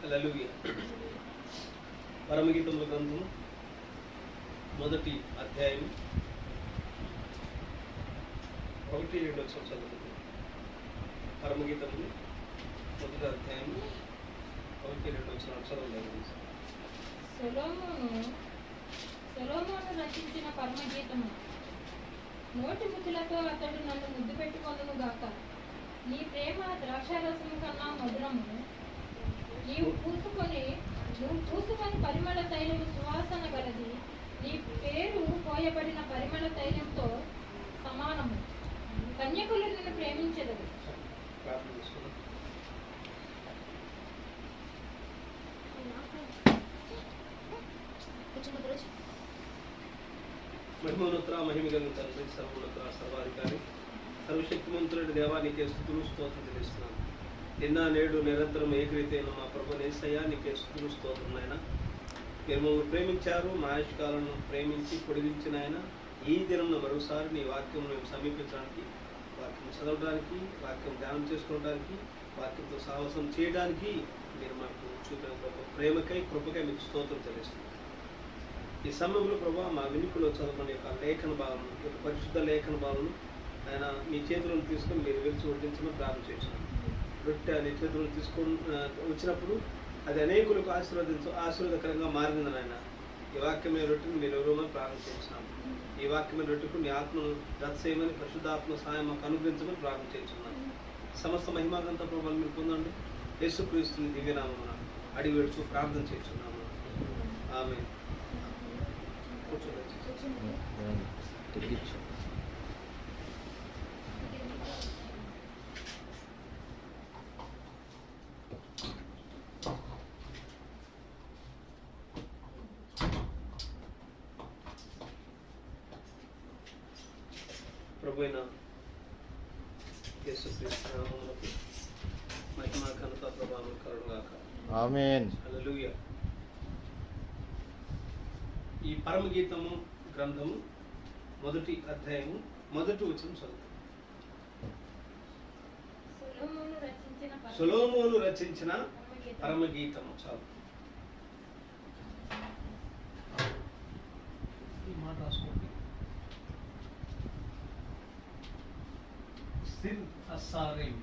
హల్లెలూయా. పరమగీతముల గ్రంథము మొదటి అధ్యాయం 1-2 చదువుతుంది. పరమగీతములు మొదటి అధ్యాయం 1-2 చదవలేదు. సొలొమోను రచించిన పరమగీతము. నోటి ముద్దులతో అతడు నన్ను ముద్దు పెట్టుకొనును గాక. నీ ప్రేమ ద్రాక్షారసము కన్నా మధురము. నువ్వు పూసుకొని పరిమళ తైలము సువాసన గలది. నీ పేరు పోయబడిన పరిమళ తైలంతో సమానము. కన్యకులు నిన్ను ప్రేమించెదరు. మహిమోన్నత మహిమ కలిగిన తండ్రి, సర్వోన్నత సర్వాధికారి, సర్వశక్తిమంతుడి దేవా, నీకే స్తుతులు స్తోత్రం చెల్లిస్తున్నాను. నిన్న నేడు నిరంతరం ఏకరీతైన మా ప్రభు యేసయ్యా, నీకే స్తుతులు స్తోత్రం నాయన. మీరు మమ్మల్ని ప్రేమించారు, మా ఆయుష్కాలను ప్రేమించి పొడిగించిన ఆయన ఈ దినం మరోసారి నీ వాక్యం మేము సమీపించడానికి, వాక్యం చదవడానికి, వాక్యం ధ్యానం చేసుకోవడానికి, వాక్యంతో సాహసం చేయడానికి మీరు మాకు చూపిన గొప్ప ప్రేమకై కృపకై మీకు స్తోత్రం చెల్లిస్తున్నాను. ఈ సమయంలో ప్రభావ మా వినికిలో చదువుకునే యొక్క లేఖన భావన, యొక్క పరిశుద్ధ లేఖన భావన ఆయన మీ చేతులను తీసుకొని మీరు వెలిచి వడ్డించమని ప్రార్థన చేస్తున్నాను. రొట్టె నీ చేతులను తీసుకొని వచ్చినప్పుడు అది అనేకులకు ఆశీర్వాదకరంగా మారింది ఆయన. ఈ వాక్యమైన రొట్టెను మీరు ఎవరోమని ప్రార్థన చేస్తున్నాను. ఈ వాక్యమైన రొట్టెకు నీ ఆత్మను రచ్చయమని, పరిశుద్ధాత్మ సహాయం మాకు అనుగ్రహించమని ప్రార్థన చేస్తున్నాను. సమస్త మహిమాగంత ప్రభావం మీరు పొందండి. యేసుక్రీస్తుని దివ్యనామమున అడిగి వేడుచు ప్రార్థన చేస్తున్నాము. ఆమె ప్రభువైన యేసుక్రీస్తు నామమునకు మహిమ ఘనత ప్రభావం కలుగుగాక. ఆమేన్. హల్లెలూయా. ఈ పరమగీతము గ్రంథము మొదటి అధ్యాయము మొదటి వచనం చదువు. సొలొమోను రచించిన పరమగీతము. చాలు ఈ మాట రాసుకోండి. సిర్ హస్సారీం.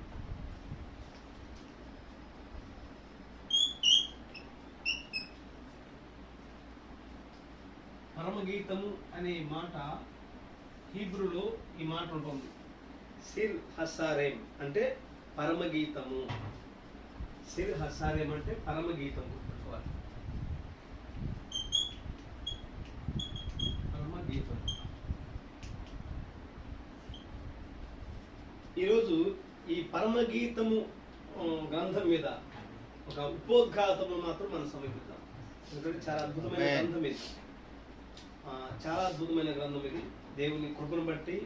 పరమగీతము అనే మాట హీబ్రూలో ఈ మాట ఉంటుంది. సిర్ హస్సారేం అంటే పరమగీతము. సిర్ హస్సారేం అంటే పరమగీతము. పరమగీతం. ఈరోజు ఈ పరమగీతము గ్రంథం మీద ఒక ఉపోద్ఘాతము మాత్రం మనం సమీపిద్దాం. ఎందుకంటే చాలా అద్భుతమైన గ్రంథం ఇది. చాలా అద్భుతమైన గ్రంథం ఇది. దేవుని కృపను బట్టి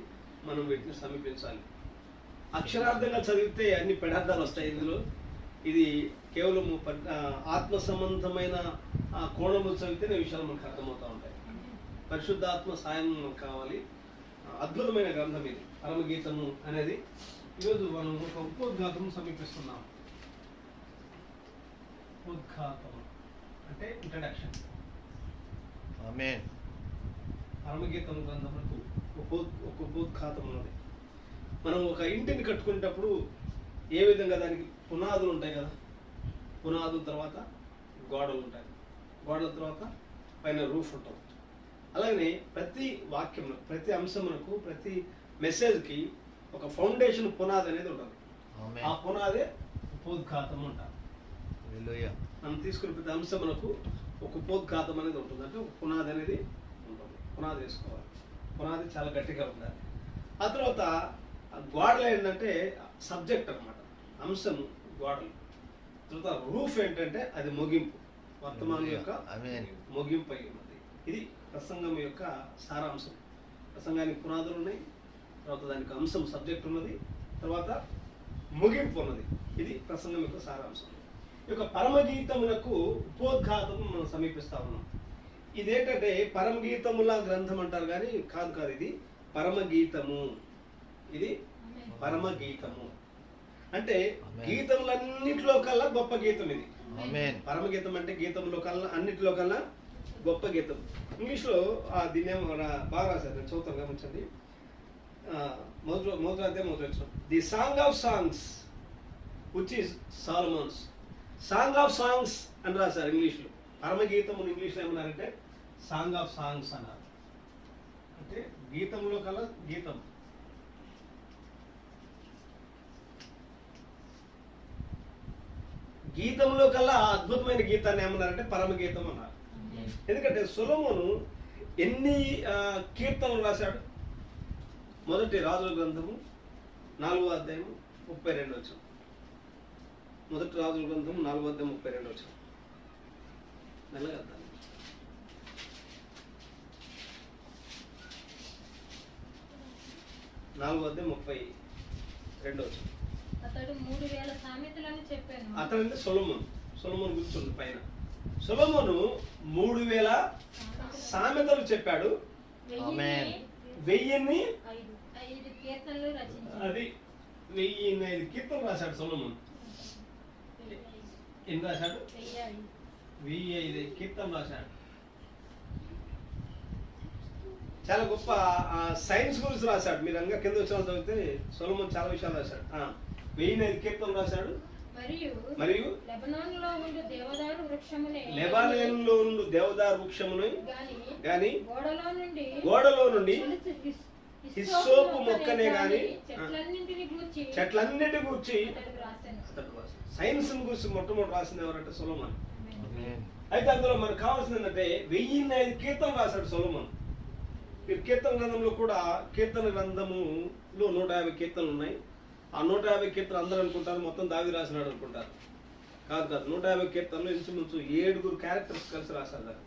మనం వీటిని సమీపించాలి. అక్షరార్థంగా చదివితే అన్ని పెడార్థాలు వస్తాయి ఇందులో. ఇది కేవలం ఆత్మ సంబంధమైన కోణము చదివితేనే విషయాలు మనకు అర్థమవుతూ ఉంటాయి. పరిశుద్ధాత్మ సాయం మనకు కావాలి. అద్భుతమైన గ్రంథం ఇది పరమగీతము అనేది. ఈరోజు మనం ఒక ఉపోద్ఘాతము సమీపిస్తున్నాం. ఉపోద్ఘాతము అంటే ఇంట్రడక్షన్. ఆమేన్. పరమగీతం గ్రంథములకు ఒక ఉపోద్ఘాతం ఉన్నది. మనం ఒక ఇంటిని కట్టుకునేటప్పుడు ఏ విధంగా దానికి పునాదులు ఉంటాయి కదా. పునాదుల తర్వాత గోడలు ఉంటాయి. గోడల తర్వాత పైన రూఫ్ ఉంటుంది. అలాగనే ప్రతి వాక్యంలో, ప్రతి అంశమునకు, ప్రతి మెసేజ్కి ఒక ఫౌండేషన్ పునాది అనేది ఉంటుంది. ఆ పునాదే ఉపోద్ఘాతం అంటారు. మనం తీసుకునే ప్రతి అంశమునకు ఒక ఉపోద్ఘాతం అనేది ఉంటుంది. అంటే ఒక పునాది అనేది ఉంటుంది. పునాది వేసుకోవాలి. పునాది చాలా గట్టిగా ఉండాలి. ఆ తర్వాత గోడలు ఏంటంటే సబ్జెక్ట్ అన్నమాట, అంశము గోడలు. తర్వాత రూఫ్ ఏంటంటే అది ముగింపు, వర్తమానం యొక్క ముగింపు అయి ఉన్నది. ఇది ప్రసంగం యొక్క సారాంశం. ప్రసంగానికి పునాదులు ఉన్నాయి, తర్వాత దానికి అంశం సబ్జెక్ట్ ఉన్నది, తర్వాత ముగింపు ఉన్నది. ఇది ప్రసంగం యొక్క సారాంశం. ఈ యొక్క పరమగీతమునకు ఉపోద్ఘాతం మనం సమీపిస్తా ఉన్నాం. ఇదేంటంటే పరమగీతముల గ్రంథం అంటారు కానీ కాదు, ఇది పరమగీతము. ఇది పరమగీతము అంటే గీతములన్నింటిలో కల్లా గొప్ప గీతం ఇది. ఆమేన్. పరమగీతం అంటే గీతంలో కల్లా అన్నిటిలో కల్లా గొప్ప గీతం. ఇంగ్లీష్లో దీన్నేమో బాగా రాశారు, నేను చదువుతాను గమనించండి. మొదటి అధ్యాయం మొదటి వచనం. The song of songs which is Solomon's. Song of songs అని రాశారు ఇంగ్లీష్లో. పరమగీతం ఇంగ్లీష్లో ఏమన్నారంటే సాంగ్ ఆఫ్ సాంగ్స్ అన్నారు. అంటే గీతంలో కల్లా గీతం. గీతంలో కల్లా అద్భుతమైన గీతాన్ని ఏమన్నారంటే పరమగీతం అన్నారు. ఎందుకంటే సొలొమోను ఎన్ని కీర్తనలు రాశాడు? మొదటి రాజుల గ్రంథము 4వ అధ్యాయం 32 వచనం. మొదటి రాజుల గ్రంథము 4వ అధ్యాయం 32 వచనం. మెల్లగా అర్థం. 4వ అధ్యాయం 32 వచనం. అతడు 3000 సామెతలను చెప్పాను. అతడంటే సొలొమోను గురించి ఉంది పైన. సొలొమోను 3000 సామెతలు చెప్పాడు. ఆమేన్. 1005 కీర్తనలు రచించాడు. అది 1005 కీర్తనలు రాశాడు సొలొమోను. ఎన్ని రాశాడు? 1005 కీర్తనలు రాశాడు. చాలా గొప్ప సైన్స్ గురించి రాశాడు. మీరు అంగా కింద వచ్చిన చదివితే సొలొమోను చాలా విషయాలు రాశాడు. 1005 కీర్తనలు రాశాడు. మరియు లెబనానులో ఉండు దేవదారు వృక్షమును గాని గోడలో నుండి హిస్సోపు మొక్కనే గాని చెట్లన్నింటిని గూర్చి సైన్స్ గురించి మొట్టమొదటి రాసింది ఎవరంటే సొలొమోను. ఆమేన్. అయితే అందులో మనకు కావాల్సింది ఏంటంటే 1005 కీర్తనలు రాశాడు సొలొమోను. మీరు కీర్తన గ్రంథంలో కూడా కీర్తన గ్రంథములో 150 కీర్తనలు ఉన్నాయి. ఆ 150 కీర్తనలు అందరూ అనుకుంటారు మొత్తం దావీదు రాసినాడు అనుకుంటారు. కాదు 150 కీర్తనలు ఇంచుమించు 7 క్యారెక్టర్స్ కలిసి రాశారు దాన్ని.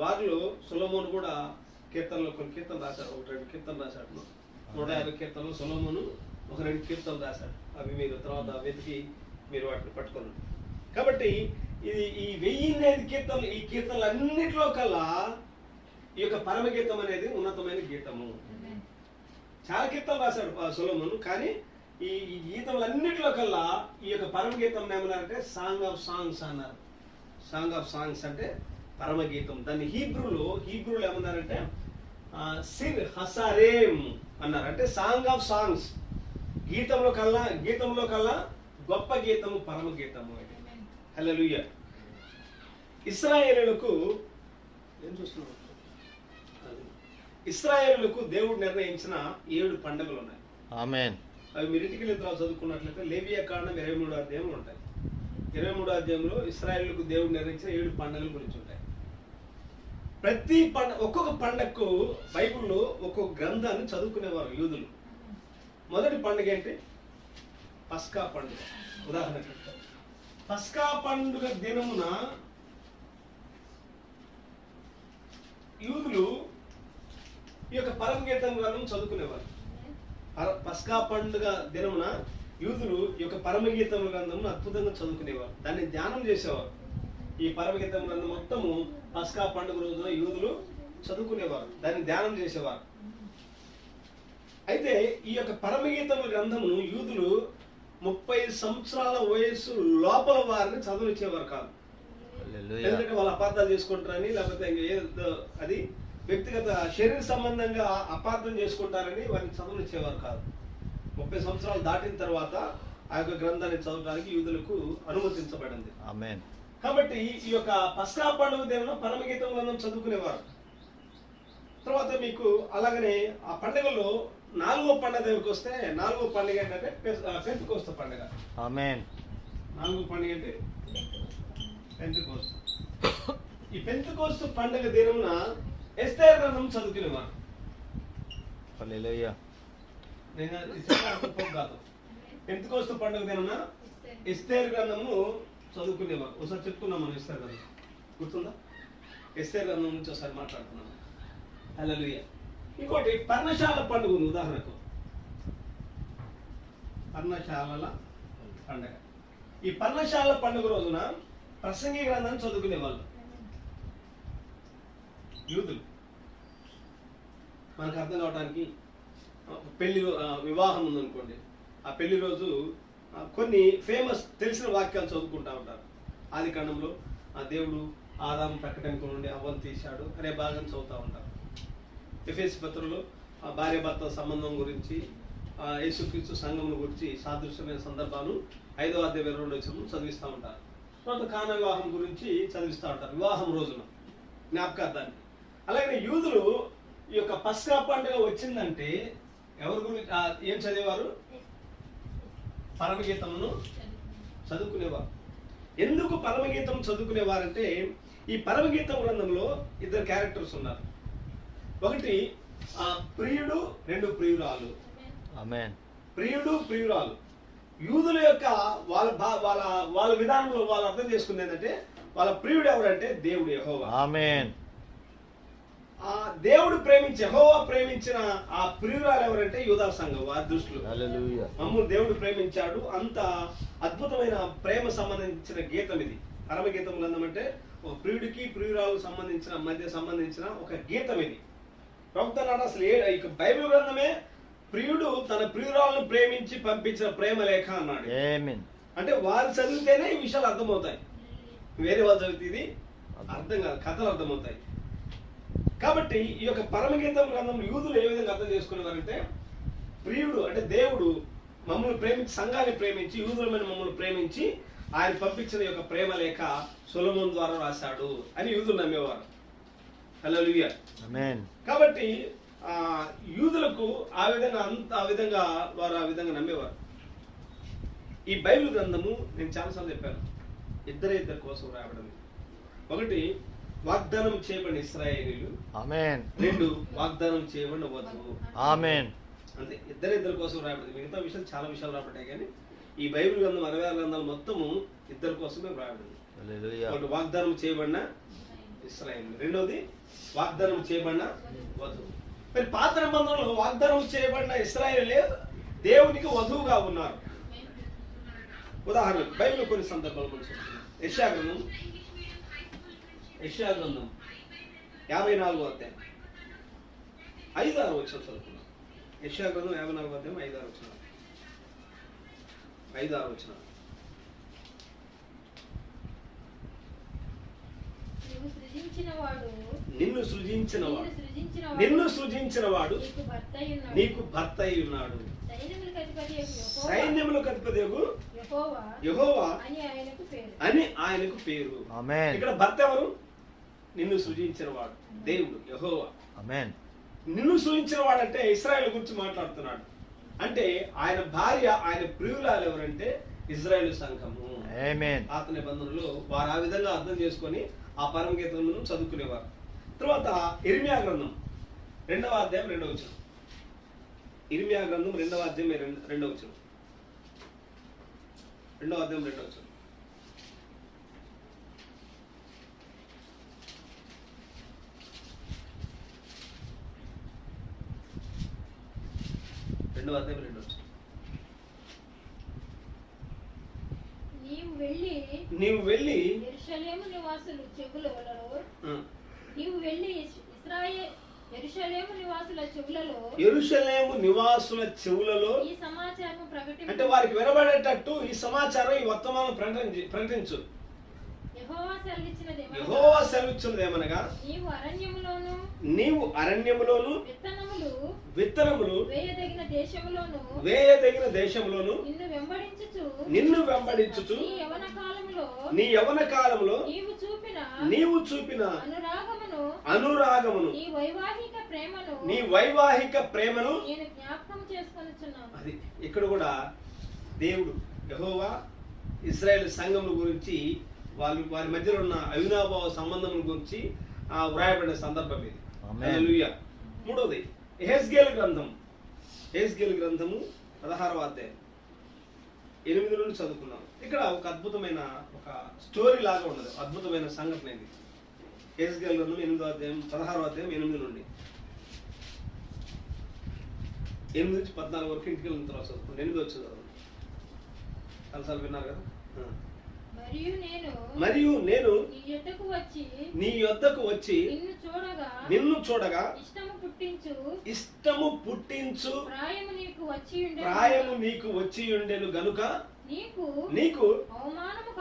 వారిలో సొలొమోను కూడా కీర్తనలో కొన్ని కీర్తనలు రాశాడు. 1-2 కీర్తనలు రాశాడు. 150 కీర్తనలు సొలొమోను 1-2 కీర్తనలు రాశాడు. అవి మీరు తర్వాత వెతికి మీరు వాటిని పట్టుకోండి. కాబట్టి ఇది ఈ 1005 కీర్తనలు, ఈ కీర్తనలు అన్నింటిలో కల్లా ఈ యొక్క పరమగీతం అనేది ఉన్నతమైన గీతము. చాలా కీర్తనలు రాశాడు సొలొమోను, కానీ ఈ గీతములన్నిటిలో కల్లా ఈ యొక్క పరమగీతం ఏమన్నారంటే సాంగ్ ఆఫ్ సాంగ్స్ అన్నారు. సాంగ్ ఆఫ్ సాంగ్స్ అంటే పరమగీతం. దాన్ని హీబ్రూలో ఏమన్నారంటే సిర్ హసారేమ్ అన్నారు. అంటే సాంగ్ ఆఫ్ సాంగ్స్. గీతంలో కల్లా గొప్ప గీతము పరమగీతము. హల్లెలూయా. ఇశ్రాయేలులకు ఏం చూస్తున్నాం? ఇశ్రాయేలులకు దేవుడు నిర్ణయించిన 7 పండుగలు ఉన్నాయి. ఆమేన్. అవి మీరు ఇంటికి వెళ్ళిన తర్వాత చదువుకున్నట్లయితే లేవియా కాండం 23వ అధ్యాయంలో ఉంటాయి. 23వ అధ్యాయంలో ఇశ్రాయేలుకు దేవుడు నిర్ణయించిన 7 పండుగల గురించి ఉంటాయి. ప్రతి ఒక్కొక్క పండగకు బైబిల్లో ఒక్కొక్క గ్రంథాన్ని చదువుకునేవారు యూదులు. మొదటి పండుగ ఏంటి? పస్కా పండుగ. ఉదాహరణకు పస్కా పండుగ దినమున యూదులు ఈ యొక్క పరమగీతం గ్రంథం చదువుకునేవారు. పస్కా పండుగ దినమున యూదులు ఈ యొక్క పరమగీతం గ్రంథమును అద్భుతంగా చదువుకునేవారు. దాన్ని ధ్యానం చేసేవారు. ఈ పరమగీతం గ్రంథం మొత్తము పస్కా పండుగ రోజున యూదులు చదువుకునేవారు, దాన్ని ధ్యానం చేసేవారు. అయితే ఈ యొక్క పరమగీతం గ్రంథమును యూదులు 30 సంవత్సరాల వయసు లోపల వారిని చదువునిచ్చేవారు కాదు. ఎందుకంటే వాళ్ళు అపార్థాలు చేసుకుంటారని, లేకపోతే అది వ్యక్తిగత శరీర సంబంధంగా అపార్థం చేసుకుంటారని వారిని చదువునిచ్చేవారు కాదు. 30 సంవత్సరాలు దాటిన తర్వాత ఆ యొక్క గ్రంథాన్ని చదవడానికి యూదులకు అనుమతించబడింది. ఆమేన్. కాబట్టి ఈ యొక్క పస్కా పండుగ దిన పరమగీతం గ్రంథం చదువుకునేవారు. తర్వాత మీకు అలాగనే ఆ పండుగలో 4వ పండుగ దగ్గరికి వస్తే 4వ పండుగ ఏంటంటే పెంతెకోస్తు పండుగ. ఆమేన్. 4వ పండుగ అంటే పెంతెకోస్తు. ఈ పెంతెకోస్తు పండుగ దినమున ఎస్తేరు గ్రంథం చదువుకునేవారు. హల్లెలూయా. పెంతెకోస్తు పండుగ దినమున ఎస్తేరు గ్రంథము చదువుకునేవారు. ఒకసారి చెప్పుకున్నాం మనం ఎస్తేరు గ్రంథం, గుర్తుందా? ఎస్తేరు గ్రంథం నుంచి ఒకసారి మాట్లాడుతున్నాం. హల్లెలూయా. ఇంకోటి పర్ణశాల పండుగ ఉంది. ఉదాహరణకు పర్ణశాలల పండుగ. ఈ పర్ణశాల పండుగ రోజున ప్రసంగి గ్రంథాన్ని చదువుకునేవాళ్ళు యూదులు. మనకు అర్థం కావడానికి పెళ్లి వివాహం ఉందనుకోండి, ఆ పెళ్లి రోజు కొన్ని ఫేమస్ తెలిసిన వాక్యాలు చదువుకుంటా ఉంటారు. ఆది కాండంలో ఆ దేవుడు ఆదాము ప్రకటనకు నుండి అవ్వను తీశాడు అనే భాగం చదువుతూ ఉంటారు. ఎఫెసీ పత్రికలో ఆ భార్య భర్త సంబంధం గురించి, యేసుక్రీస్తు సంఘం గురించి సాదృశ్యమైన సందర్భాలు 5వ అధ్యాయం 22వ వచనం చదివిస్తూ ఉంటారు. తర్వాత కానా వివాహం గురించి చదివిస్తూ ఉంటారు, వివాహం రోజున జ్ఞాపకార్థాన్ని. అలాగే యూదులు ఈ యొక్క పస్కా పండుగ వచ్చిందంటే ఎవరి గురించి ఏం చదివేవారు? పరమగీతమును చదువుకునేవారు. ఎందుకు పరమగీతం చదువుకునేవారంటే ఈ పరమగీతం గ్రంథంలో 2 క్యారెక్టర్స్ ఉన్నారు. ఒకటి ప్రియుడు, 2 ప్రియురాలు. ఆమేన్. ప్రియుడు, ప్రియురాలు. యూదుల యొక్క వాళ్ళ విధానంలో వాళ్ళు అర్థం చేసుకుంది ఏంటంటే వాళ్ళ ప్రియుడు ఎవరంటే దేవుడు యెహోవా. ఆమేన్. ఆ దేవుడు యెహోవా ప్రేమించిన ఆ ప్రియురాలు ఎవరంటే యూదా సంఘం. ఆ దృష్టిలో హల్లెలూయా. మమ్మల్ని దేవుడు ప్రేమించాడు. అంత అద్భుతమైన ప్రేమ సంబంధించిన గీతం ఇది. పరమగీతం గ్రంథం అంటే ఒక ప్రియుడికి ప్రియురాలు మధ్య సంబంధించిన ఒక గీతం ఇది. ప్రవక్త అసలు ఇక బైబిల్ గ్రంథమే ప్రియుడు తన ప్రియురాలను ప్రేమించి పంపించిన ప్రేమ లేఖ అన్నాడు. ఆమేన్. అంటే వారు చదివితేనే ఈ విషయాలు అర్థమవుతాయి, వేరే వాళ్ళు చదివితే ఇది అర్థం కాదు, కథలు అర్థమవుతాయి. కాబట్టి ఈ యొక్క పరమగీతం గ్రంథం యూదులు ఏ విధంగా అర్థం చేసుకునేవారంటే ప్రియుడు అంటే దేవుడు మమ్మల్ని ప్రేమించి, సంఘాన్ని ప్రేమించి, యూదులమైన మమ్మల్ని ప్రేమించి ఆయన పంపించిన యొక్క ప్రేమ లేఖ సొలొమోను ద్వారా రాశాడు అని యూదులు నమ్మేవారు. హల్లెలూయా. ఆమేన్. కాబట్టి యూదులకు ఆ విధంగా వారు ఆ విధంగా నమ్మేవారు. ఈ బైబిల్ గ్రంథము నేను చాలాసార్లు చెప్పాను, ఇద్దరి కోసం రాయబడింది. ఒకటి వాగ్దానం చేయబడిన ఇశ్రాయేలీయులు, ఆమేన్. 2 వాగ్దానం చేయబడిన వధువు. ఆమేన్. అంటే ఇద్దరి కోసం రాయబడింది. మిగతా విషయాలు చాలా విషయాలు రాబడ్డాయి, కానీ ఈ బైబిల్ గ్రంథం 66 గ్రంథాలు మొత్తము ఇద్దరి కోసమే రాయబడింది. హల్లెలూయా. ఒకటి వాగ్దానం చేయబడిన ఇశ్రాయేలు, 2వది వాగ్దానం చేయబడిన వధువు. మరి పాత నిబంధనలో వాగ్దానం చేయబడిన ఇశ్రాయేలే దేవునికి వధువుగా ఉన్నారు. ఉదాహరణకు బైబిల్ కొన్ని సందర్భాలు మనం చూస్తున్నాం. యెషయా గ్రంథం 54వ అధ్యాయం 5-6 వచనం చదువుకున్నాం. యెషయా గ్రంథం 54వ అధ్యాయం 5-6 వచనం. నిన్ను సృజించిన వాడు నీకు భర్త అయి ఉన్నాడు. సైన్యములకు అధిపతియగు యెహోవా అని ఆయనకు పేరు. ఆమేన్. ఇక్కడ భర్త ఎవరు? నిన్ను సృజించిన వాడు దేవుడు యెహోవా. ఆమేన్. నిన్ను సృజించిన వాడంటే ఇశ్రాయేలు గురించి మాట్లాడుతున్నాడు. అంటే ఆయన భార్య, ఆయన ప్రియురాలు ఎవరంటే ఇశ్రాయేలు సంఘము. ఆమేన్. పాత నిబంధనలు వారు ఆ విధంగా అర్థం చేసుకొని ఆ పరమగీతములను చదువుకునేవారు. తర్వాత ఇర్మియా గ్రంథం 2వ అధ్యాయం 2వ వచనం. ఇర్మియా గ్రంథం 2వ అధ్యాయం 2వ వచనం. 2వ అధ్యాయం 2వ వచనం. నీవు వెళ్ళి యెరూషలేము నివాసుల చెవులలో ఈ సమాచారం ప్రకటించు. అంటే వారికి వినబడేటట్టు ఈ సమాచారం, ఈ వర్తమానం ప్రకటించు. యెహోవా సెలవిచ్చినదేమనగా నీవు అరణ్యములోను విత్తనములు వేయదగిన దేశములోను నిన్ను వెంబడించుచు నీ యవ్వన కాలములో నీవు చూపిన అనురాగమును నీ వైవాహిక ప్రేమను అది ఇక్కడ కూడా దేవుడు యెహోవా ఇశ్రాయేలు సంఘముల గురించి వారి మధ్యలో ఉన్న అవినాభావ సంబంధం గురించి వ్రాయబడిన సందర్భం ఇది. హల్లెలూయా. 3వది యెహెజ్కేలు గ్రంథము 16వ అధ్యాయం 8 నుండి చదువుకున్నాం. ఇక్కడ ఒక అద్భుతమైన ఒక స్టోరీ లాగా ఉన్నది, అద్భుతమైన సంఘటన ఇది. యెహెజ్కేలు గ్రంథం 8వ అధ్యాయం 16వ అధ్యాయం 8 నుండి 14 వరకు ఇంటికి వెళ్ళిన తర్వాత చదువుకున్నాం. 8 వచ్చి చదవండి. చాలాసార్లు విన్నారు కదా. మరియు నేను నీ యొద్దకు వచ్చి నిన్ను చూడగా ఇష్టము పుట్టించు ప్రాయము నీకు వచ్చి ఉండెను గనుక నీకు అవమానము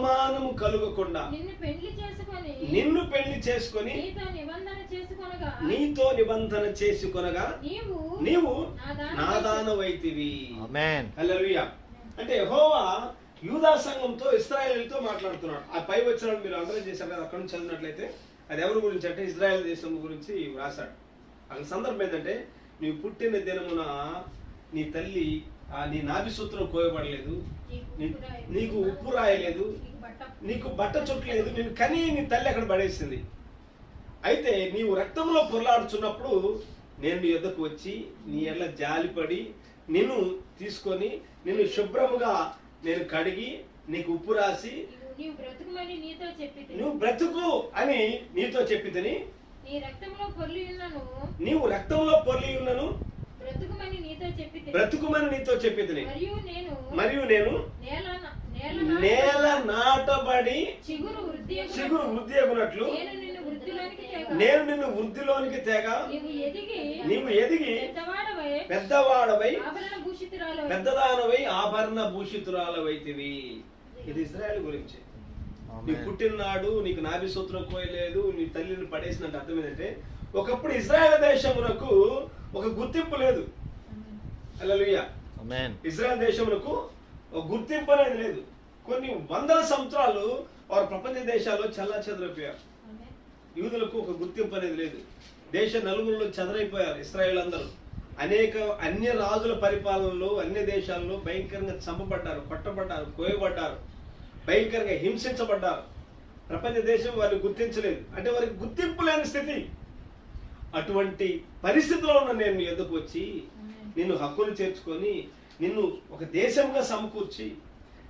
అవమానము కలుగకుండా నిన్ను పెళ్లి చేసుకొని నీతో నీతో నిబంధన చేసుకొనగా నీవు నా దానవైతివి. ఆమేన్. హల్లెలూయా. అంటే యెహోవా యూదా సంఘంతో ఇశ్రాయేలుతో మాట్లాడుతున్నాడు. ఆ పై వచనాలు మీరు అందరూ చేశారు కదా, అక్కడ నుంచి చదివినట్లయితే అది ఎవరి గురించి అంటే ఇజ్రాయెల్ దేశం గురించి రాశాడు. అక్కడ సందర్భం ఏంటంటే, నీవు పుట్టిన దినమున నీ తల్లి నీ నాభి సూత్రం కోయబడలేదు, నీకు ఉప్పు రాయలేదు, నీకు బట్ట చుట్టలేదు, నేను కని నీ తల్లి అక్కడ పడేసింది. అయితే నీవు రక్తంలో పొరలాడుచున్నప్పుడు నేను నీ యొద్దకు వచ్చి నీ ఎల్ల జాలిపడి నిన్ను తీసుకొని నిన్ను శుభ్రముగా నేను కడిగి నీకు ఉప్పు రాసి నీవు బ్రతుకుమని నీతో చెప్పితిని. నువ్వు బ్రతుకు అని నీతో చెప్పితిని. నీవు రక్తంలో పొర్లి ఉన్నను బ్రతుకుమని నీతో చెప్పితిని. మరియు నేను నేల నాటబడి చిగురు వృద్ధి అగునట్లు నేను నిన్ను వృద్ధిలోనికి తేగ నీవు ఎదిగి పెద్దవాడవై పెద్దదానవై ఆభరణ భూషితురాలవైతివి. ఇది ఇజ్రాయెల్ గురించి. నీ పుట్టిననాడు నీకు నాభి సూత్రం కోయలేదు, నీ తల్లిని పడేసినట్టు అర్థం ఏంటంటే, ఒకప్పుడు ఇజ్రాయెల్ దేశమునకు ఒక గుర్తింపు లేదు. హల్లెలూయా. ఇజ్రాయెల్ దేశమునకు ఒక గుర్తింపు అనేది లేదు. కొన్ని వందల సంవత్సరాలు వారు ప్రపంచ దేశాల్లో చల్లా చెదరైపోయారు. యూదులకు ఒక గుర్తింపు అనేది లేదు. దేశ నలుగురులో చెదరైపోయారు ఇశ్రాయేల్ అందరూ. అనేక అన్య రాజుల పరిపాలనలో అన్య దేశాల్లో భయంకరంగా చంపబడ్డారు, కొట్టబడ్డారు, కోయబడ్డారు, భయంకరంగా హింసించబడ్డారు. ప్రపంచ దేశం వారిని గుర్తించలేదు, అంటే వారికి గుర్తింపు లేని స్థితి. అటువంటి పరిస్థితిలో ఉన్న నేను నీ ఎదుకు వచ్చి నిన్ను హక్కును చేర్చుకొని నిన్ను ఒక దేశంగా సమకూర్చి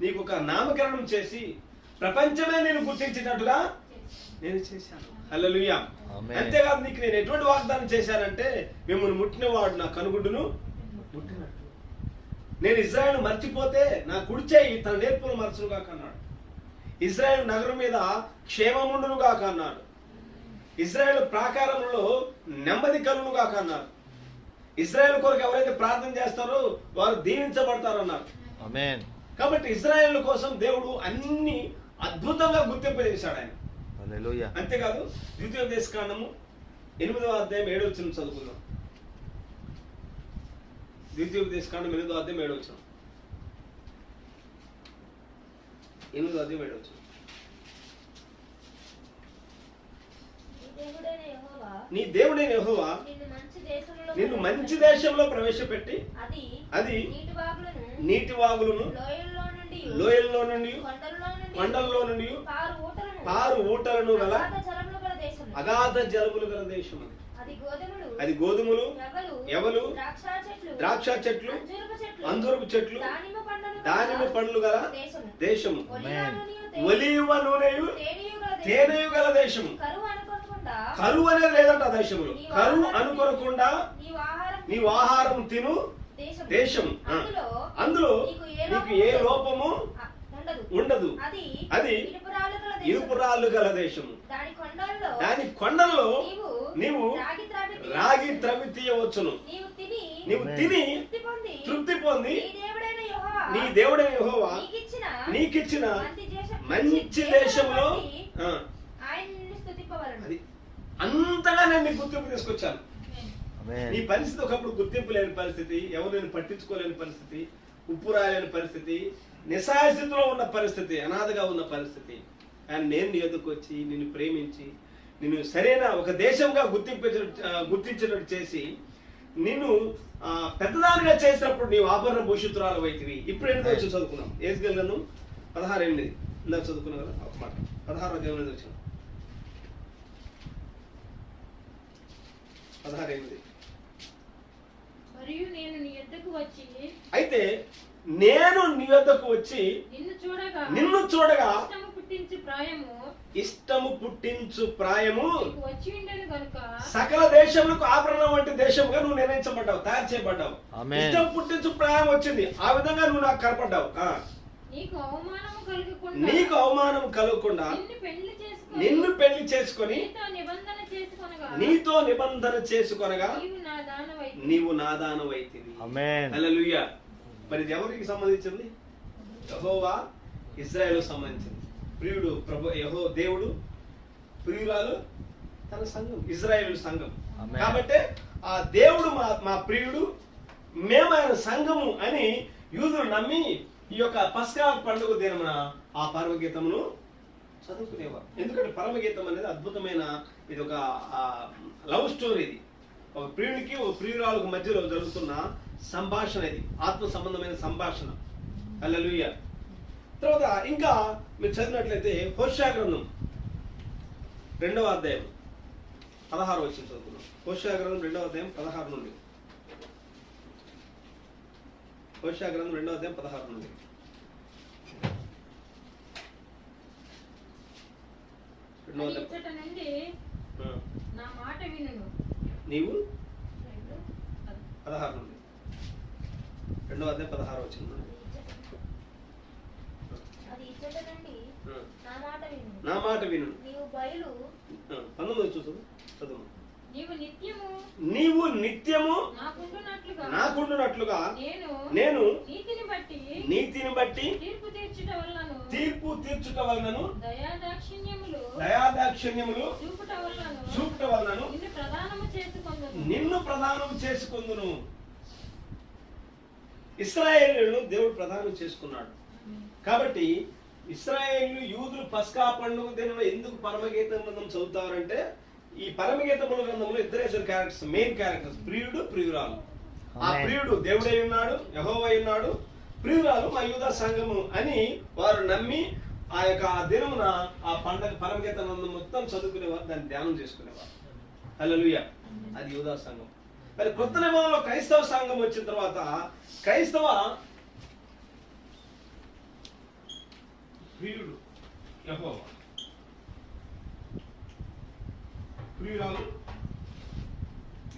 నీకు ఒక నామకరణం చేసి ప్రపంచమే నేను గుర్తించినట్టుగా నేను చేశాను. హల్లెలూయా. అంతేకాదు, నీకు నేను ఎటువంటి వాగ్దానం చేశానంటే, మిమ్మల్ని ముట్టినవాడు నా కనుగుడ్డును ముట్టినట్టు. నేను ఇజ్రాయెల్ మర్చిపోతే నా కుడి చేయి తన నేర్పును మరచునుగా అన్నాడు. ఇజ్రాయెల్ నగరం మీద క్షేమముండునుగా అన్నాడు. ఇజ్రాయెల్ ప్రాకారంలో నెమ్మది కలుగునుగా అన్నాడు. ఇజ్రాయెల్ కొరకు ఎవరైతే ప్రార్థన చేస్తారో వారు దీవించబడతారు అన్నారు. ఆమేన్. కాబట్టి ఇజ్రాయెల్ కోసం దేవుడు అన్ని అద్భుతంగా గుర్తింపజేశాడు ఆయన. హల్లెలూయా. అంతేకాదు, ద్వితీయోపదేశకాండము 8వ అధ్యాయం 7వ వచనం చదువుకుందాం. ద్వితీయోపదేశకాండం 8వ అధ్యాయం 7వ వచనం. 8వ అధ్యాయం 7వ వచనం. నీ దేవుడైన యెహోవా నిన్ను మంచి దేశంలో ప్రవేశపెట్టి అది నీటి వాగులను లోయల్లో నుండి కొండల్లో నుండి పారు ఊటలను గల అగాధ జలములు గల దేశం. అది గోధుమలు, ఎవలు, ద్రాక్ష చెట్లు, అంజూరపు చెట్లు, దానిమ్మ పండ్లు గల దేశము. ఒలీవ నూనెయు తేనెయు గల దేశము. కరువు అనేది లేదంట ఆ దేశంలో. కరువు అనుకోకుండా నీవు ఆహారం తిను దేశం. అందులో నీకు ఏ లోపము ఉండదు. అది ఇరుపురాళ్ళు గల దేశము. దాని కొండల్లో నీవు రాగి త్రవి తీయవచ్చును. నీవు తిని తృప్తి పొంది నీ దేవుడైన యెహోవా నీకిచ్చిన మంచి దేశంలో అది అంతగా నేను నీ గుర్తింపు తీసుకొచ్చాను. నీ పరిస్థితి ఒకప్పుడు గుర్తింపు లేని పరిస్థితి, ఎవరు నేను పట్టించుకోలేని పరిస్థితి, ఉప్పు రాయలేని పరిస్థితి, నిస్సహాయ స్థితిలో ఉన్న పరిస్థితి, అనాథగా ఉన్న పరిస్థితి. కానీ నేను నీ ఎదుకు వచ్చి నిన్ను ప్రేమించి నిన్ను సరైన ఒక దేశంగా గుర్తించినట్టు చేసి నిన్ను పెద్దదానిగా చేసినప్పుడు నీవు ఆభరణ భూషితురాలు వైతివి. ఇప్పుడు ఎందుకు వచ్చి చదువుకున్నాం ఏజ్గలను 16:8 ఇందాక చదువుకున్నాం కదా ఒక మాట. 16 వచ్చిన 16:8. అయితే నేను నీ వద్దకు వచ్చి నిన్ను చూడగా ఇష్టము పుట్టించు ప్రాయము సకల దేశములకు ఆభరణం వంటి దేశముగా నువ్వు నిర్ణయించబడ్డావు, తయారు చేయబడ్డావు. ఇష్టం పుట్టించు ప్రాయం వచ్చింది, ఆ విధంగా నువ్వు నాకు కనపడ్డావు. నీకు అవమానం కలగకుండా నిన్ను పెళ్లి చేసుకొని నీతో నిబంధన చేసుకొనగా నీవు నా దానవైతివి. హల్లెలూయా. మరి ఇది ఎవరికి సంబంధించింది? యెహోవా ఇజ్రాయెల్ సంబంధించింది. ప్రియుడు దేవుడు, ప్రియురాలు తన సంఘం, ఇజ్రాయేలు సంఘం. ఆమేన్. కాబట్టి ఆ దేవుడు మా ప్రియుడు, మేము ఆయన సంఘము అని యూదులు నమ్మి ఈ యొక్క పస్కా పండుగ దినమున ఆ పరమగీతమును చదువుకునేవారు. ఎందుకంటే పరమగీతం అనేది అద్భుతమైన, ఇది ఒక లవ్ స్టోరీ. ఇది ఒక ప్రియుడికి ఒక ప్రియురాలకు మధ్యలో జరుగుతున్న సంభాషణ, ఇది ఆత్మ సంబంధమైన సంభాషణ. హల్లెలూయా. తర్వాత ఇంకా మీరు చదివినట్లయితే హోషేయ గ్రంథం 2వ అధ్యాయం 16 వచ్చిన చదువుకున్నాం. హోషేయ గ్రంథం 2వ అధ్యాయం 16 నుండి. హోషేయ గ్రంథం 2వ అధ్యాయం 16 నుండి. ఇచ్చట నుండి నా మాట వినును. నీవు 16 నుండి 2వ అధ్యాయం 16 వచ్చింది. అది ఇచ్చట నుండి నా మాట విను. నీవు బయలు 19 చూసు చదువు. నీవు నిత్యము నాకుండునట్లుగా నేను నీతిని బట్టి తీర్పు తీర్చుట వలనను దయాదాక్షిణ్యములు చూపుట వలనను నిన్ను ప్రధానము చేసుకొందును. ఇశ్రాయేలును దేవుడు ప్రధానం చేసుకున్నాడు. కాబట్టి ఇశ్రాయేలు యూదులు పస్కా పండుగ దిన ఎందుకు పరమగీత గ్రంథం చదువుతారంటే, ఈ పరమగీత గ్రంథంలో ఇద్దరు క్యారెక్టర్స్, మెయిన్ క్యారెక్టర్స్, ప్రియుడు, ప్రియురాలు. ఆ ప్రియుడు దేవుడై ఉన్నాడు, యెహోవా ఉన్నాడు, ప్రియురాలు మా యూదా సంఘము అని వారు నమ్మి ఆ యొక్క దినమున ఆ పండగ పరమగీత గ్రంథం మొత్తం చదువుకునేవారు, దాన్ని ధ్యానం చేసుకునేవారు. హల్లెలూయా. అది యూదా సంఘం. మరి కొత్త నిబంధనలో క్రైస్తవ సంఘం వచ్చిన తర్వాత క్రైస్తవ ప్రియుడు యెహోవా, ప్రియురాలు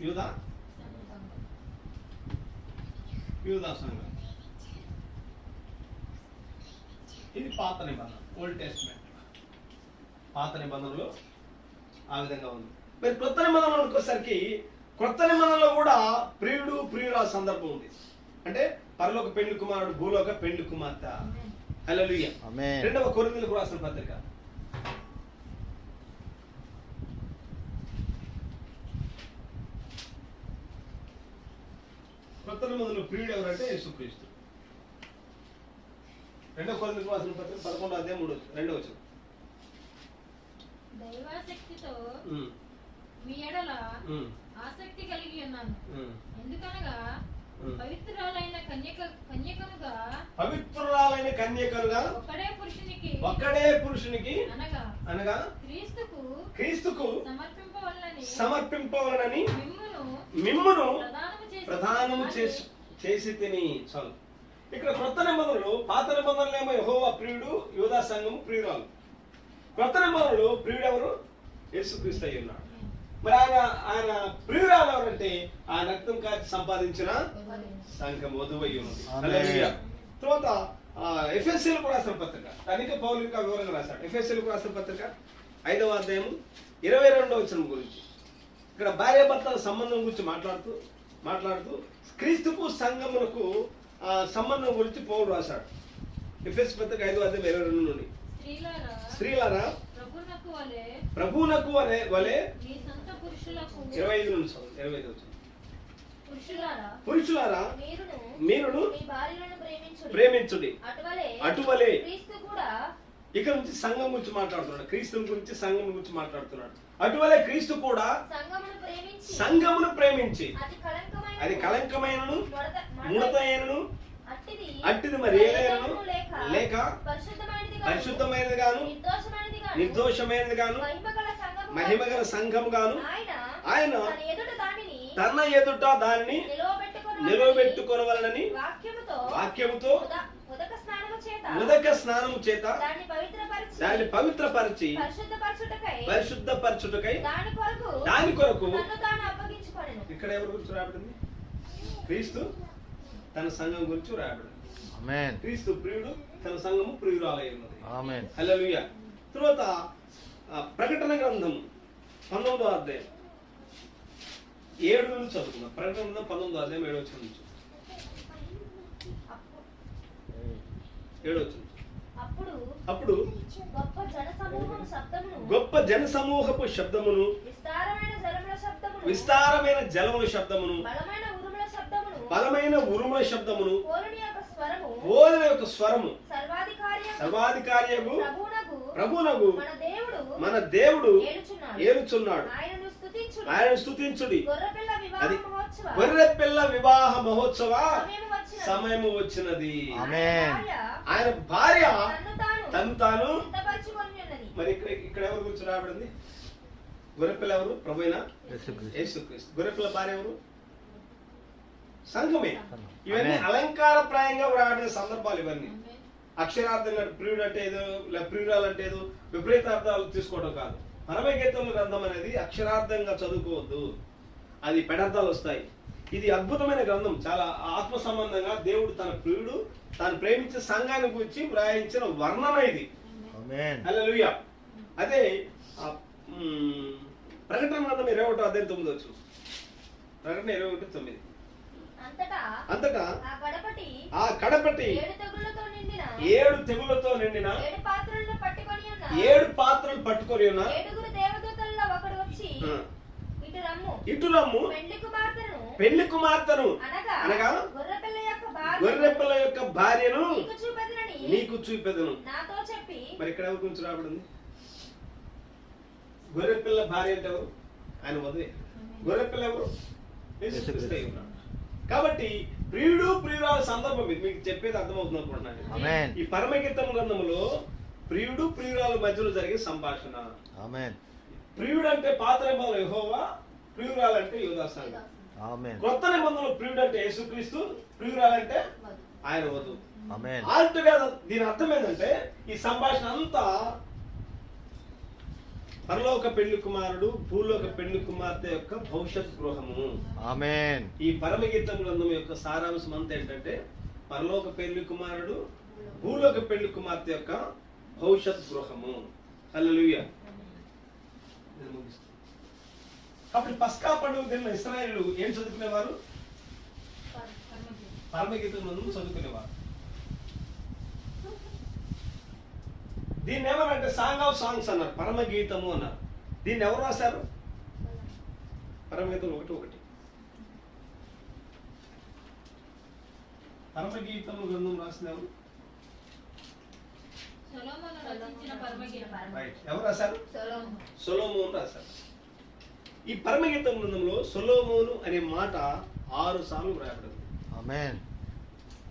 యూదా సంఘం. ఇది పాత నిబంధన, ఓల్డ్ టెస్ట్మెంట్. పాత నిబంధనలో ఆ విధంగా ఉంది. మరి కొత్త నిబంధనలో వచ్చేసరికి కొత్త నిబంధనలో కూడా ప్రియుడు ప్రియురాలు సందర్భం ఉంది. అంటే పరలోక పెండ్లి కుమారుడు, భూలోక పెండ్లి కుమార్తె. హల్లెలూయా. ఆమేన్. 2వ కొరింథీయులకు రాసిన పత్రిక 19 ప్రియుడు ఎవరంటే యేసుక్రీస్తు. 2వ కొరింథీయులకు రాసిన పత్రిక 11వ అధ్యాయం 2వ వచనం. దైవాసక్తితో మీ ఎడల ఆసక్తి కలిగి ఉన్నాను. ఎందుకనగా పవిత్రురాలైన కన్యకలుగా ఒక్కడే పురుషునికి అనగా క్రీస్తుకు సమర్పింపవలనని మిమ్మును ప్రధానము చేసి తిని. చాలు. ఇక్కడ కొత్త నిబంధనలు, పాత నిబంధనలేమో యెహోవా ప్రియుడు, యూదా సంఘము ప్రియురాలు. కొత్త నిబంధనలు ప్రియుడు ఎవరు? యేసుక్రీస్తు అయి ఉన్నాడు. మరి ఆయన ప్రియురాలు ఎవరంటే ఆయన రక్తం కాచి సంపాదించిన సంఘం, వధువై ఉన్నది. హల్లెలూయా. తర్వాత ఎఫెసీయులకు రాసిన పత్రిక, తనిక పౌలు ఇంకా వివరంగా రాశాడు. ఎఫెసీయులకు రాసిన పత్రిక 5వ అధ్యాయం 22వ వచనం గురించి, ఇక్కడ భార్యాభర్తల సంబంధం గురించి మాట్లాడుతూ క్రీస్తుకు సంఘమునకు సంబంధం గురించి పౌలు రాశాడు. ఎఫెసీ పత్రిక 5వ అధ్యాయం 22 నుండి, స్త్రీలారా ప్రభువునకు వలె 25 నుంచి 25 వచ్చింది. పురుషులారా మీరును ప్రేమించుడి అటువలే. ఇక్కడ నుంచి సంఘం గురించి మాట్లాడుతున్నాడు, క్రీస్తు గురించి సంఘం గురించి మాట్లాడుతున్నాడు. అటువలే క్రీస్తు కూడా సంఘమును ప్రేమించి, అది కళంకమైనను ముడతైనను అట్టిది మరి ఏదైనను లేక పరిశుద్ధమైనది గాను నిర్దోషమైనది గాను మహిమగల సంఘము గాను ఆయన తన ఎదుట దానిని నిలవబెట్టుకొనవలనని వాక్యముతో ఉదక స్నానము చేత దాన్ని పవిత్రపరిచి పరిశుద్ధపరచుటకై దాని కొరకు. ఇక్కడ ఎవరి గురించి రాబడింది? క్రీస్తు తన సంఘం గురించి రాబడింది. ఆమేన్. క్రీస్తు ప్రియుడు, తన సంఘము ప్రియురాలై ఉన్నది. ఆమేన్. హల్లెలూయా. తర్వాత ప్రకటన గ్రంథం 19వ అధ్యాయం 7 నుంచి చదువుకుందాం. ప్రకటన గ్రంథం 19వ అధ్యాయం 7వ వచనం నుంచి. 7వ వచనం. అప్పుడు గొప్ప జనసమూహం శబ్దమును గొప్ప జనసమూహపు శబ్దమును, విస్తారమైన జలముల శబ్దమును, బలమైన ఉరుముల శబ్దమును, బలమైన ఉరుముల శబ్దమును, పోలుని యొక్క స్వరము, పోలిన యొక్క స్వరము, సర్వాధికారియగు సర్వాధికారియగు ప్రభునగు మన దేవుడు ఏలుచున్నాడు. ఏలుచున్నాడు. ఆయన స్తుతించుడి. అది గొర్రె గొర్రెపిల్ల వివాహ మహోత్సవ సమయము వచ్చినది. ఆమేన్. ఆయన భార్య తను తాను మరి ఇక్కడ ఎవరి గురించి రాబడింది? గొర్రెపిల్ల ఎవరు? ప్రభువైన యేసుక్రీస్తు. యేసుక్రీస్తు. గొర్రెపిల్ల భార్య ఎవరు? సంఘమే. ఇవన్నీ ఆమేన్. అలంకారప్రాయంగా రాబడిన సందర్భాలు ఇవన్నీ. అక్షరార్థంగా ప్రియుడు అంటే ఏదో ప్రియురాలు అంటే ఏదో విపరీతార్థాలు తీసుకోవడం కాదు. పరమగీతముల గ్రంథం అనేది అక్షరార్థంగా చదువుకోవద్దు, అది పెడార్థాలు వస్తాయి. ఇది అద్భుతమైన గ్రంథం, చాలా ఆత్మ సంబంధంగా దేవుడు తన ప్రియుడు తాను ప్రేమించే సంఘాన్ని గురించి వ్రాయించిన వర్ణన ఇది. ఆమేన్. హల్లెలూయా. అదే ప్రకటన గ్రంథం 21 అధ్యాయం 9 వచ్చు. ప్రకటన 21:9. అంతటా ఆ కడపటి 7 తెగులతో నిండిన 7 పాత్రలు పట్టుకొని ఉన్న ఇటు రమ్ము, పెళ్లి కుమార్తెను అనగా గొర్రెపిల్ల యొక్క భార్యను నీకు చూపెదను. మరి ఇక్కడ ఎవరి గురించి రాబడింది? గొర్రెపిల్ల భార్య అంటే ఎవరు? ఆయన వధువే. గొర్రెపిల్ల ఎవరు? యేసుక్రీస్తు అయి ఉన్నాడు. కాబట్టి ప్రియుడు ప్రియురాల సందర్భం ఇది. మీకు చెప్పేది అర్థమవుతుంది అనుకుంటున్నాను. ఆమేన్. ఈ పరమగీతం గ్రంథంలో ప్రియుడు ప్రియురాల మధ్యలో జరిగే సంభాషణ. ఆమేన్. ప్రియుడు అంటే పాత నిబంధనలో యెహోవా, ప్రియురాలు అంటే యూదా సంఘం. ఆమేన్. కొత్త నిబంధనలో ప్రియుడు అంటే యేసుక్రీస్తు, ప్రియురాలు అంటే ఆయన వధువు. ఆమేన్. ఆల్టుగెదర్ దీని అర్థం ఏంటంటే ఈ సంభాషణ అంతా పరలోక పెళ్లి కుమారుడు, భూలోక పెళ్లి కుమార్తె యొక్క భవిష్యత్ గృహము. ఆమేన్. ఈ పరమగీతం గ్రంథం యొక్క సారాంశం అంతా ఏంటంటే పరలోక పెళ్లి కుమారుడు, భూలోక పెళ్లి కుమార్తె యొక్క భవిష్యత్ గృహము. హల్లెలూయా. నేను ముగిస్తాను. కాబట్టి పస్కా పండుగ దిన ఇశ్రాయేలు ఏం చదువుకునేవారు? పరమగీతం గ్రంథం చదువుకునేవారు. దీన్ని ఏమనంటే సాంగ్ ఆఫ్ సాంగ్స్ అన్నారు, పరమగీతము అన్నారు. దీన్ని ఎవరు రాశారు? పరమగీతం 1:1. పరమగీతము గ్రంథం రాసిన ఎవరు? రైట్. ఎవరు రాశారు? సొలొమోను రాశారు. ఈ పరమగీతం గ్రంథంలో సొలొమోను అనే మాట 6 సార్లు రాయబడింది. ఆమేన్.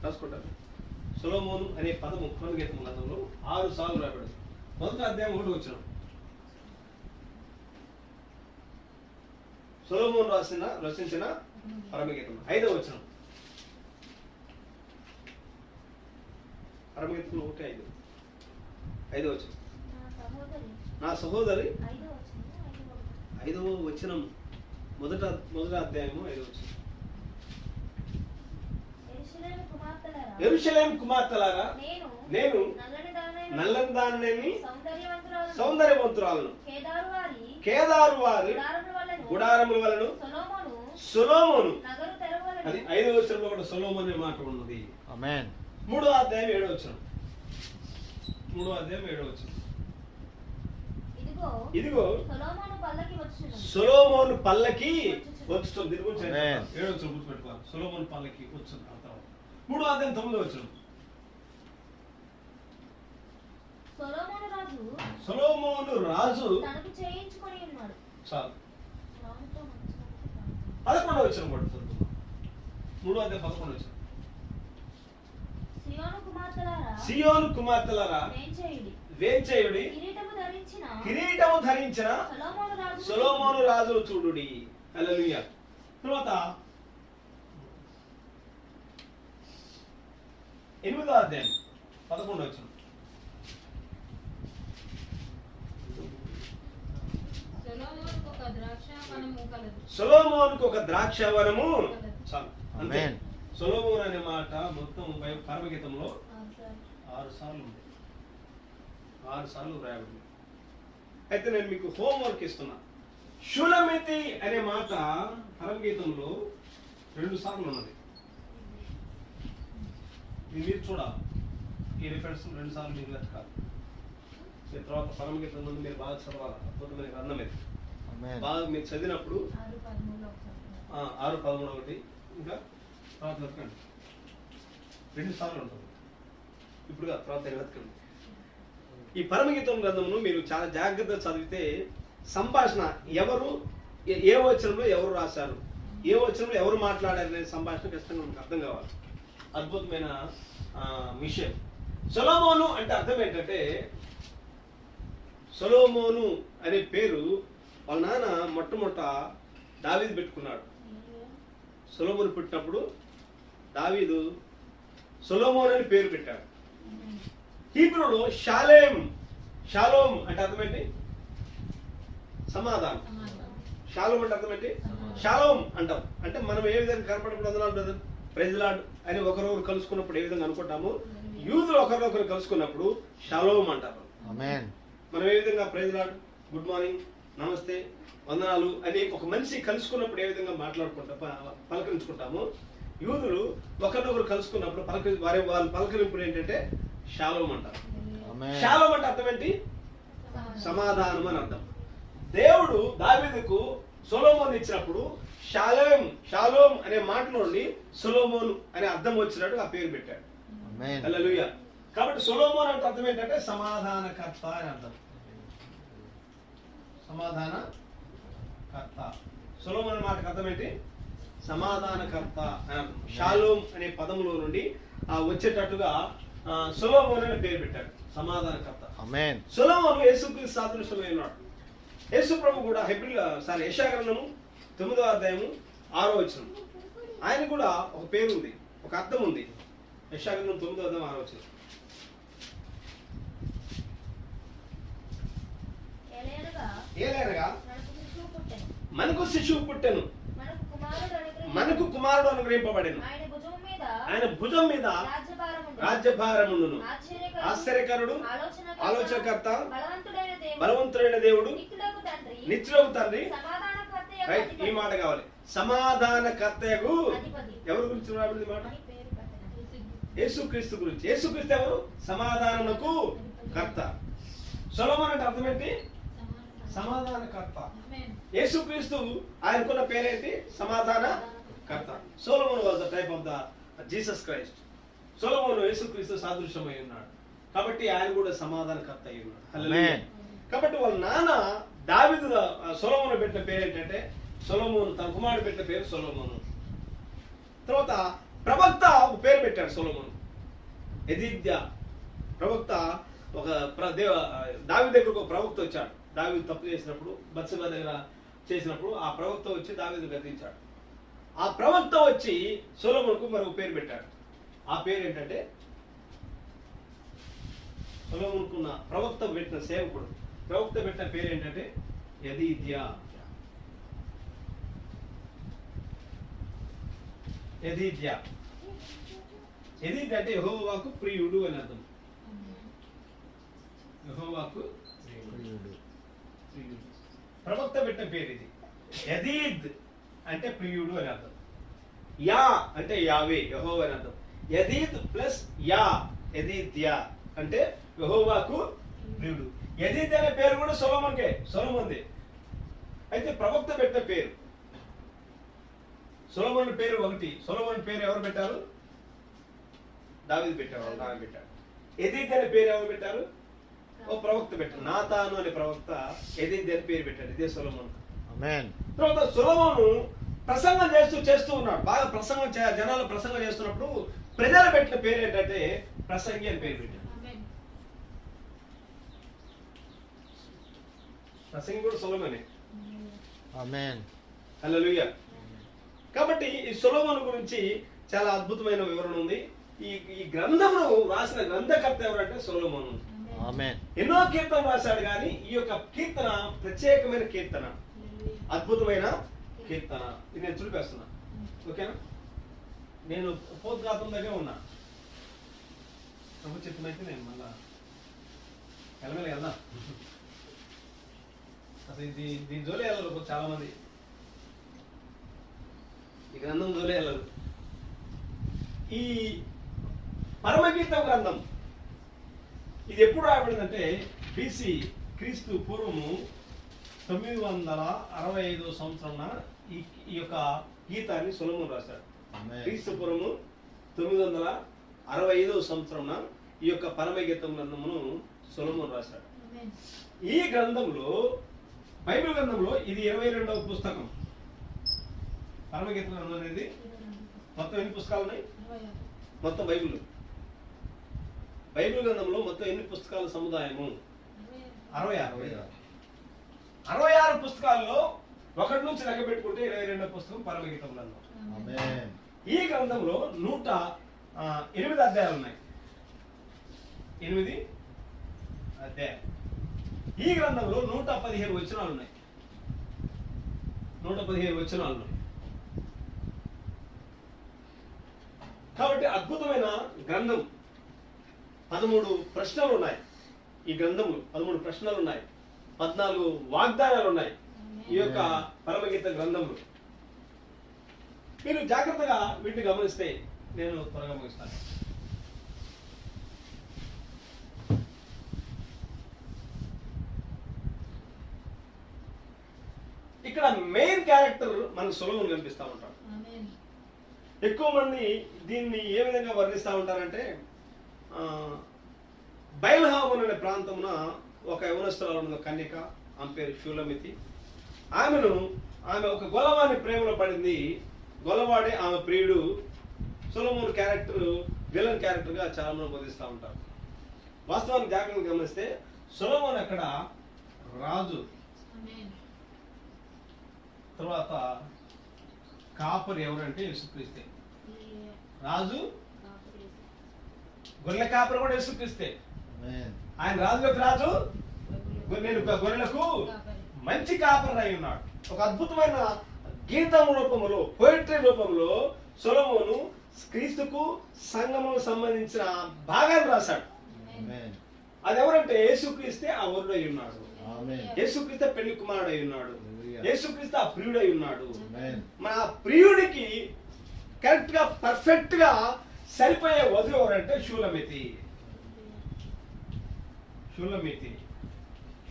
రాసుకుంటారు. సొలొమోను అనే పదము పరమగీతం గ్రంథంలో 6 సార్లు రాయబడింది. మొదటి అధ్యాయం 1 వచనం. సొలొమోను రచించిన పరమగీతం 5వ వచనం. పరమగీతం 1:5. 5వ వచనం. నా సహోదరి 5వ వచనం. మొదటి అధ్యాయము 5వ వచనం. యెరూషలేము కుమార్తెలారా, నేను నల్లని దానిని సౌందర్యవంతురాలను, కేదారు వారి గుడారముల వలన సొలొమోను. అది 5వ వచనంలో కూడా సొలొమోను అనే మాట ఉన్నది. ఆమేన్. 3వ అధ్యాయం 7వ వచనం. 3వ అధ్యాయం 7వ వచనం. ఇదిగో సొలొమోను పల్లకి వచ్చుతుంది. దీని గురించి 7వ వచనం గుర్తుపెట్టుకోవాలి. సొలొమోను పల్లకి వచ్చుతుంది. 3వ అధ్యాయం 9వ వచనం. సొలొమోను రాజు చాలు. 11వ వచనం కూడా చదువుకుందాం. 3వ అధ్యాయం 11వ వచనం. సియోను కుమార్తెలారా వేంచేయుడి, కిరీటము ధరించిన సొలొమోను రాజును చూడుడి. హల్లెలూయా. తర్వాత 8వ అధ్యాయం 11వ వచనం. సొలొమోనుకు ఒక ద్రాక్షవనము చాలు. అంతే. సొలొమోను అనే మాట మొత్తం పరమగీతంలో 6 సార్లు ఉంది. 6 సార్లు రాయబడింది. అయితే నేను మీకు హోంవర్క్ ఇస్తున్నా. షులమితి అనే మాట పరమగీతంలో 2 సార్లు ఉన్నది. ఇది మీరు చూడాలి. ఈ రిఫరెన్స్ 2 సార్లు మీరు వెతకాలి. మీరు తర్వాత పరమగీతం నుండి మీరు బాగా చదవాలి. అద్భుతమైన గ్రంథం ఇది. ఆమేన్. బాగా మీరు చదివినప్పుడు 6:13 ఒకటి ఇంకా తర్వాత వెతకండి. 2 సార్లు ఉంటుంది. ఇప్పుడు కాదు, తర్వాత వెతకండి. ఈ పరమగీతం గ్రంథమును మీరు చాలా జాగ్రత్తగా చదివితే సంభాషణ ఎవరు ఏ వచనంలో ఎవరు రాశారు, ఏ వచనంలో ఎవరు మాట్లాడారు అనే సంభాషణ ఖచ్చితంగా మనకు అర్థం కావాలి. అద్భుతమైన విషయం. సొలొమోను అంటే అర్థం ఏంటంటే, సొలొమోను అనే పేరు వాళ్ళ నాన్న మొట్టమొదట దావీదు పెట్టుకున్నాడు. సొలొమోను పుట్టినప్పుడు దావీదు సొలొమోను అని పేరు పెట్టాడు. హీబ్రూలో షాలోమ్ అంటే అర్థం ఏంటి? సమాధానం. షాలోమ్ అంటే అర్థం ఏంటి? షాలోమ్ అంటాం. అంటే మనం ఏ విధంగా కనపడప్పుడు బ్రదర్ ప్రైజ్ లార్డ్ అని ఒకరొకరు కలుసుకున్నప్పుడు ఏ విధంగా అనుకుంటాము, యూదులు ఒకరినొకరు కలుసుకున్నప్పుడు షాలోమ్ అంటారు. ఆమేన్. మనం ఏ విధంగా ప్రైజ్ లార్డ్, గుడ్ మార్నింగ్, నమస్తే, వందనాలు అని ఒక మనిషి కలుసుకున్నప్పుడు ఏ విధంగా పలకరించుకుంటాము, యూదులు ఒకరినొకరు కలుసుకున్నప్పుడు వాళ్ళ పలకరింపులు ఏంటంటే షాలోమ్ అంటారు. ఆమేన్. షాలోమ్ అంటే అర్థం ఏంటి? సమాధానం అని అర్థం. దేవుడు దావీదుకు సొలొమోను ఇచ్చినప్పుడు షాలోమ్ అనే మాటలోని సొలొమోను అనే అర్థం వచ్చినట్టు ఆ పేరు పెట్టాడు. ఆమేన్. హల్లెలూయా. కాబట్టి సొలొమోను అంటే అర్థం ఏంటంటే సమాధానకర్త అని అర్థం. సమాధానకర్త. సొలొమోను మాటకు అర్థం ఏంటి? సమాధానకర్త అని అర్థం. షాలోమ్ అనే పదములో నుండి వచ్చేటట్టుగా సొలొమోను అనే పేరు పెట్టాడు, సమాధానకర్త. ఆమేన్. సొలొమోను యేసుక్రీస్తు సాదృశ్యమై ఉన్నాడు. యేసు ప్రభు కూడా యెషయా గ్రంథము 9వ అధ్యాయము 6వ వచనం. ఆయన కూడా ఒక పేరు ఉంది, ఒక అర్థం ఉంది. యెషయా గ్రంథం 9వ అధ్యాయం 6వ వచనం. ఏలైనగా మనకు శిశువు పుట్టెను, మనకు కుమారుడు అనుగ్రహింపబడెను, ఆయన భుజం మీద రాజ్యభారముండును. ఆశ్చర్యకరుడు, ఆలోచనకర్త, బలవంతుడైన దేవుడు, నిత్యుడగు తండ్రి. రైట్, ఈ మాట కావాలి. సమాధానకర్తయగు ఎవరి గురించి రాబడింది మాట? యేసుక్రీస్తు గురించి. యేసుక్రీస్తు ఎవరు? సమాధానమునకు కర్త. సొలొమోను అంటే అర్థం ఏంటి? సమాధానకర్త. యేసుక్రీస్తు ఆయనకున్న పేరేంటి? సమాధానకర్త. సొలొమోను was the type of the Jesus Christ. సొలొమోను యేసుక్రీస్తు సాదృశ్యమై ఉన్నాడు కాబట్టి ఆయన కూడా సమాధానకర్త అయి ఉన్నాడు. హల్లెలూయా. కాబట్టి వాళ్ళ నాన్న దావీదు సొలొమోను పెట్టిన పేరు ఏంటంటే సొలొమోను. తన కుమారుడు పెట్టిన పేరు సొలొమోను. తర్వాత ప్రవక్త ఒక పేరు పెట్టాడు సొలొమోను, యెదీద్యా. ప్రవక్త ఒక దావీదు దగ్గరకు ఒక ప్రవక్త వచ్చాడు. దావీదు తప్పు చేసినప్పుడు, బత్షెబా దగ్గర చేసినప్పుడు ఆ ప్రవక్త వచ్చి దావీదు గద్దించాడు. ఆ ప్రవక్త వచ్చి సొలొమోనుకు మరొక పేరు పెట్టాడు. ఆ పేరు ఏంటంటే సొలొమోనుకున్న ప్రవక్త పెట్టిన సేవకుడు, ప్రవక్త పెట్టిన పేరు ఏంటంటే యెదీద్యా. యెదీద్యా అంటే యెహోవాకు ప్రియుడు అని అర్థం. యెహోవాకు ప్రియుడు. ప్రవక్త పెట్టిన పేరు ఇది. యదీద్ అంటే ప్రియుడు అని అర్థం. యా అంటే యావే, యెహోవా అని అర్థం. యదీద్ ప్లస్ యా, యదీద్యా అంటే యెహోవాకు ప్రియుడు. యదీద్ అనే పేరు కూడా సొలొమోనుదే. అయితే ప్రవక్త పెట్టిన పేరు సొలొమోను పేరు ఒకటి. సొలొమోను పేరు ఎవరు పెట్టారు? దావీదు పెట్టారు, దావీదు పెట్టాడు. యదీద్ అనే పేరు ఎవరు పెట్టారు? ఓ ప్రవక్త పెట్టారు. నాతాను అనే ప్రవక్త యదీద్ అనే పేరు పెట్టాడు. ఇదే సొలొమోను. ఆమేన్. తర్వాత సొలొమోను ప్రసంగం చేస్తూ ఉన్నాడు. బాగా జనాలు ప్రసంగం చేస్తున్నప్పుడు ప్రజలు పెట్టిన పేరు ఏంటంటే ప్రసంగి అని పేరు పెట్టాడు. ప్రసంగి కూడా సొలొమోనే. ఆమేన్. హల్లెలూయా. కాబట్టి ఈ సొలొమోను గురించి చాలా అద్భుతమైన వివరణ ఉంది. ఈ గ్రంథమును రాసిన గ్రంథకర్త ఎవరంటే సొలొమోను. ఆమేన్. ఎన్నో కీర్తనలు రాశాడు కానీ ఈ యొక్క కీర్తన ప్రత్యేకమైన కీర్తన, అద్భుతమైన కీర్తన. ఇది నేను చూపిస్తున్నా, ఓకేనా? నేను పోద్ఘాతం దగ్గర ఉన్నా. ప్రభు చెప్పినైతే నేను మళ్ళా వెళ్ళమని వెళ్దా. అసలు దీని జోలే వెళ్ళరు చాలా మంది. ఈ గ్రంథం జోలే వెళ్ళరు. ఈ పరమగీతం గ్రంథం ఇది ఎప్పుడు రాయబడిందంటే BC క్రీస్తు పూర్వము 965 సంవత్సరంన ఈ యొక్క గీతాన్ని సొలొమోను రాశాడు. క్రీస్తు పూర్వము 965 సంవత్సరంన ఈ యొక్క పరమగీతం గ్రంథమును సొలొమోను రాశాడు. ఈ గ్రంథంలో బైబిల్ గ్రంథంలో ఇది 22వ పుస్తకం. పరమగీత గ్రంథం అనేది మొత్తం ఎన్ని పుస్తకాలు ఉన్నాయి? మొత్తం బైబిల్ గ్రంథంలో మొత్తం ఎన్ని పుస్తకాల సముదాయము? 66 పుస్తకాల్లో ఒకటి నుంచి లెక్క పెట్టుకుంటే 22వ పుస్తకం పరమగీతం గ్రంథం. ఈ గ్రంథంలో 108 అధ్యాయాలు ఉన్నాయి. 8 అధ్యాయాలు. ఈ గ్రంథంలో 115 వచనాలు ఉన్నాయి. 115 వచనాలు ఉన్నాయి. కాబట్టి అద్భుతమైన గ్రంథం. 13 ప్రశ్నలు ఉన్నాయి ఈ గ్రంథంలో. 13 ప్రశ్నలు ఉన్నాయి. 14 వాగ్దానాలు ఉన్నాయి ఈ యొక్క పరమగీత గ్రంథంలో. మీరు జాగ్రత్తగా వీటిని గమనిస్తే నేను త్వరగా ముగిస్తాను. ఇక్కడ మెయిన్ క్యారెక్టర్ మనకు సొలొమోను కనిపిస్తూ ఉంటాడు. ఎక్కువ మంది దీన్ని ఏ విధంగా వర్ణిస్తూ ఉంటారంటే, బయల్హామోను అనే ప్రాంతమున ఒక యవనస్తురాలు ఉన్న కన్యక, ఆమె పేరు షూలమితి. ఆమె ఒక గొల్లవాని ప్రేమలో పడింది. గొల్లవాడే ఆమె ప్రియుడు. సొలొమోను క్యారెక్టర్ విలన్ క్యారెక్టర్ గా చాలా మంది బోధిస్తూ ఉంటారు. వాస్తవానికి జాగ్రత్తగా గమనిస్తే సొలొమోను అక్కడ రాజు, తర్వాత కాపరి ఎవరంటే యేసుక్రీస్తే. రాజు, గొర్రెల కాపరి కూడా యేసుక్రీస్తే. ఆయన రాజులకు రాజు, నేను గొర్రెలకు మంచి కాపరి అయి ఉన్నాడు. ఒక అద్భుతమైన గీతం రూపంలో, పోయిటరీ రూపంలో సొలొమోను క్రీస్తుకు సంఘముకు సంబంధించిన భాగాన్ని రాశాడు. అది ఎవరంటే యేసుక్రీస్తే ఆ వరుడు అయి ఉన్నాడు. యేసుక్రీస్తే పెళ్లి కుమారుడు అయి ఉన్నాడు. యేసుక్రీస్తు ఆ ప్రియుడై ఉన్నాడు. మన ప్రియుడికి కరెక్ట్ గా పర్ఫెక్ట్ గా సరిపోయే వధువు ఎవరంటే షూలమితి. షూలమితి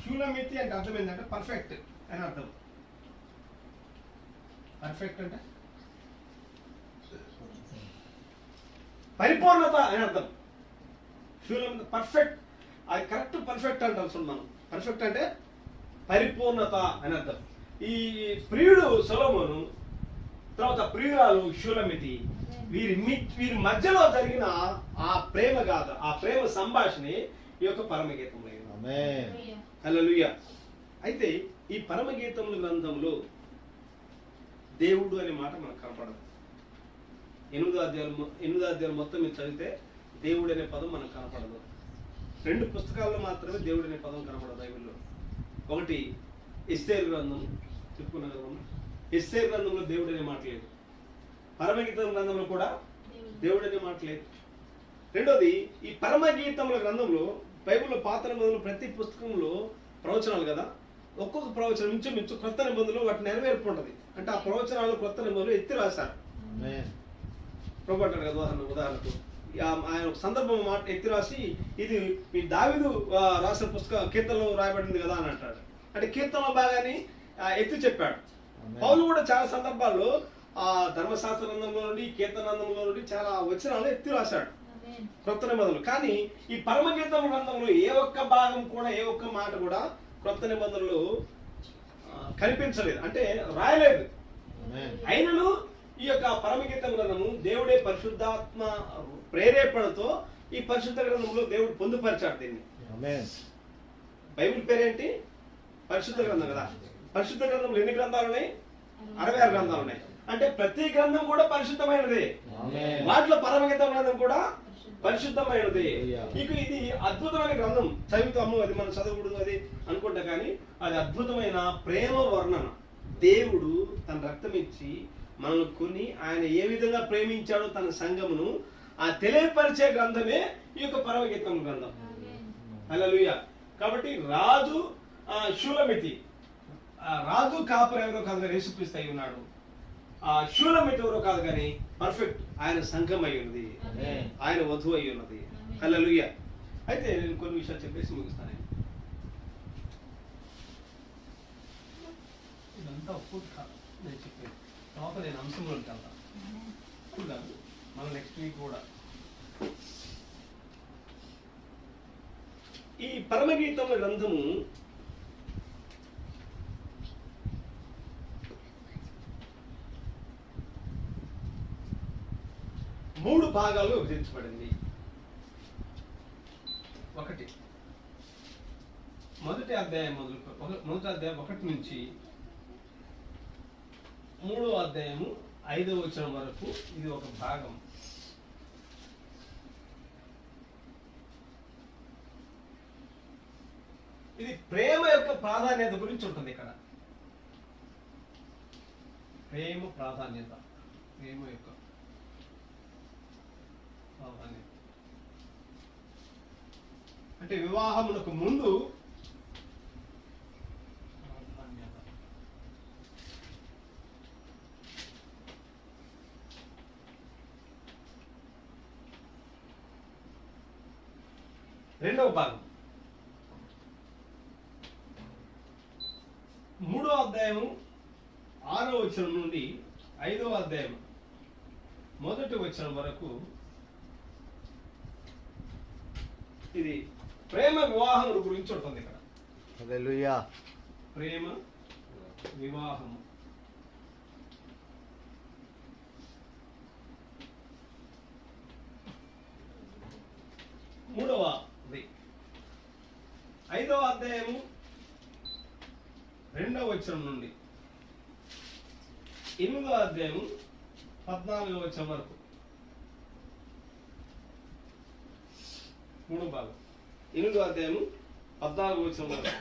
షూలమితి అంటే అర్థం ఏంటంటే పర్ఫెక్ట్ అని అర్థం. పర్ఫెక్ట్ అంటే పరిపూర్ణత అని అర్థం. షూలమితి పర్ఫెక్ట్, అది కరెక్ట్ పర్ఫెక్ట్ అంటాం మనం. పర్ఫెక్ట్ అంటే పరిపూర్ణత అని అర్థం. ఈ ప్రియుడు సొలొమోను, తర్వాత ప్రియురాలు షూలమితి, వీరి మధ్యలో జరిగిన ఆ ప్రేమ గాథ, ఆ ప్రేమ సంభాషణ ఈ యొక్క పరమగీతంలో. హల్లెలూయా. అయితే ఈ పరమగీతముల గ్రంథంలో దేవుడు అనే మాట మనకు కనపడదు. 8వ అధ్యాయం మొత్తం మీరు చదివితే దేవుడు అనే పదం మనకు కనపడదు. 2 పుస్తకాల్లో మాత్రమే దేవుడు అనే పదం కనపడదు బైబిల్లో. ఒకటి ఎస్తేరు గ్రంథం, చెప్పుకున్నాం కదా. ఎస్తేరు గ్రంథంలో దేవుడు అనే మాట లేదు. పరమగీతం గ్రంథంలో కూడా దేవుడు అనే మాట లేదు. రెండోది, ఈ పరమగీతముల గ్రంథంలో బైబిల్లో పాత నిబంధనలు ప్రతి పుస్తకంలో ప్రవచనాలు కదా. ఒక్కొక్క ప్రవచనం మించు క్రొత్త నిబంధనలు వాటి నెరవేర్పు ఉంటుంది. అంటే ఆ ప్రవచనాలు క్రొత్త నిబంధనలు ఎత్తి రాశారు. ప్రభు అంటాడు కదా, ఉదాహరణకు ఆయన ఒక సందర్భం మాట ఎత్తి రాసి, ఇది మీ దావీదు రాసిన పుస్తక కీర్తనలో రాయబడింది కదా అని అంటాడు. అంటే కీర్తనలో భాగాన్ని ఎత్తి చెప్పాడు. పౌలు కూడా చాలా సందర్భాల్లో ఆ ధర్మశాస్త్ర గ్రంథంలో నుండి, కీర్తన గ్రంథంలో నుండి చాలా వచనాలు ఎత్తి రాశాడు క్రొత్త నిబంధనలు. కానీ ఈ పరమగీతం గ్రంథంలో ఏ ఒక్క భాగం కూడా, ఏ ఒక్క మాట కూడా క్రొత్త నిబంధనలు కనిపించలేదు, అంటే రాయలేదు. అయినను ఈ యొక్క పరమగీతం గ్రంథము దేవుడే పరిశుద్ధాత్మ ప్రేరేపణతో ఈ పరిశుద్ధ గ్రంథంలో దేవుడు పొందుపరిచాడు దీన్ని. బైబిల్ పేరేంటి? పరిశుద్ధ గ్రంథం కదా. పరిశుద్ధ గ్రంథంలో ఎన్ని గ్రంథాలు ఉన్నాయి? 66 గ్రంథాలు ఉన్నాయి. అంటే ప్రతి గ్రంథం కూడా పరిశుద్ధమైనది. వాటిలో పరమగీతం గ్రంథం కూడా పరిశుద్ధమైనది. ఇక ఇది అద్భుతమైన గ్రంథం. చదువుతాము, అది మనం చదవకూడదు అది అనుకుంటా, కానీ అది అద్భుతమైన ప్రేమ వర్ణన. దేవుడు తన రక్తం ఇచ్చి మనల్ని కొని ఆయన ఏ విధంగా ప్రేమించాడో తన సంఘమును ఆ తెలియపరిచే గ్రంథమే ఈ యొక్క పరమగీతం గ్రంథం. హల్లెలూయా. కాబట్టి రాజు షూలమితి, రాజు కాపరి ఎవరో కాదు కానీ యేసుక్రీస్తు అయి ఉన్నాడు. షూలమితి ఎవరో కాదు కానీ పర్ఫెక్ట్ ఆయన సంఘం అయి ఉన్నది, ఆయన వధువు అయి ఉన్నది. హల్లెలూయా. అయితే నేను కొన్ని విషయాలు చెప్పేసి ముగిస్తాను. ఇదంతా ఒక్కొక్క నేను చెప్పేది తర్వాత నేను అంశంలోకి వెళ్తాను. ఇప్పుడు కాదు, మన నెక్స్ట్ వీక్ కూడా. ఈ పరమగీతముల గ్రంథము మూడు భాగాలు విభజించబడింది. ఒకటి, మొదటి అధ్యాయం మొదటి అధ్యాయం 1 నుంచి 3వ అధ్యాయము 5వ వచనం వరకు ఇది ఒక భాగం. ఇది ప్రేమ యొక్క ప్రాధాన్యత గురించి ఉంటుంది. ఇక్కడ ప్రేమ ప్రాధాన్యత, ప్రేమ యొక్క ప్రాధాన్యత అంటే వివాహమునకు ముందు ప్రాధాన్యత, రెండవ భాగం 3వ అధ్యాయం 6వ వచనం నుండి 5వ అధ్యాయం 1వ వచనం వరకు ఇది ప్రేమ వివాహం గురించి ఉంటుంది. ఇక్కడ హల్లెలూయా. ప్రేమ వివాహం. మూడవది 5వ అధ్యాయము 2వ వచనం నుండి 8వ అధ్యాయము 14వ వచనం వరకు 3వ భాగం. 8వ అధ్యాయము 14వ వచనం వరకు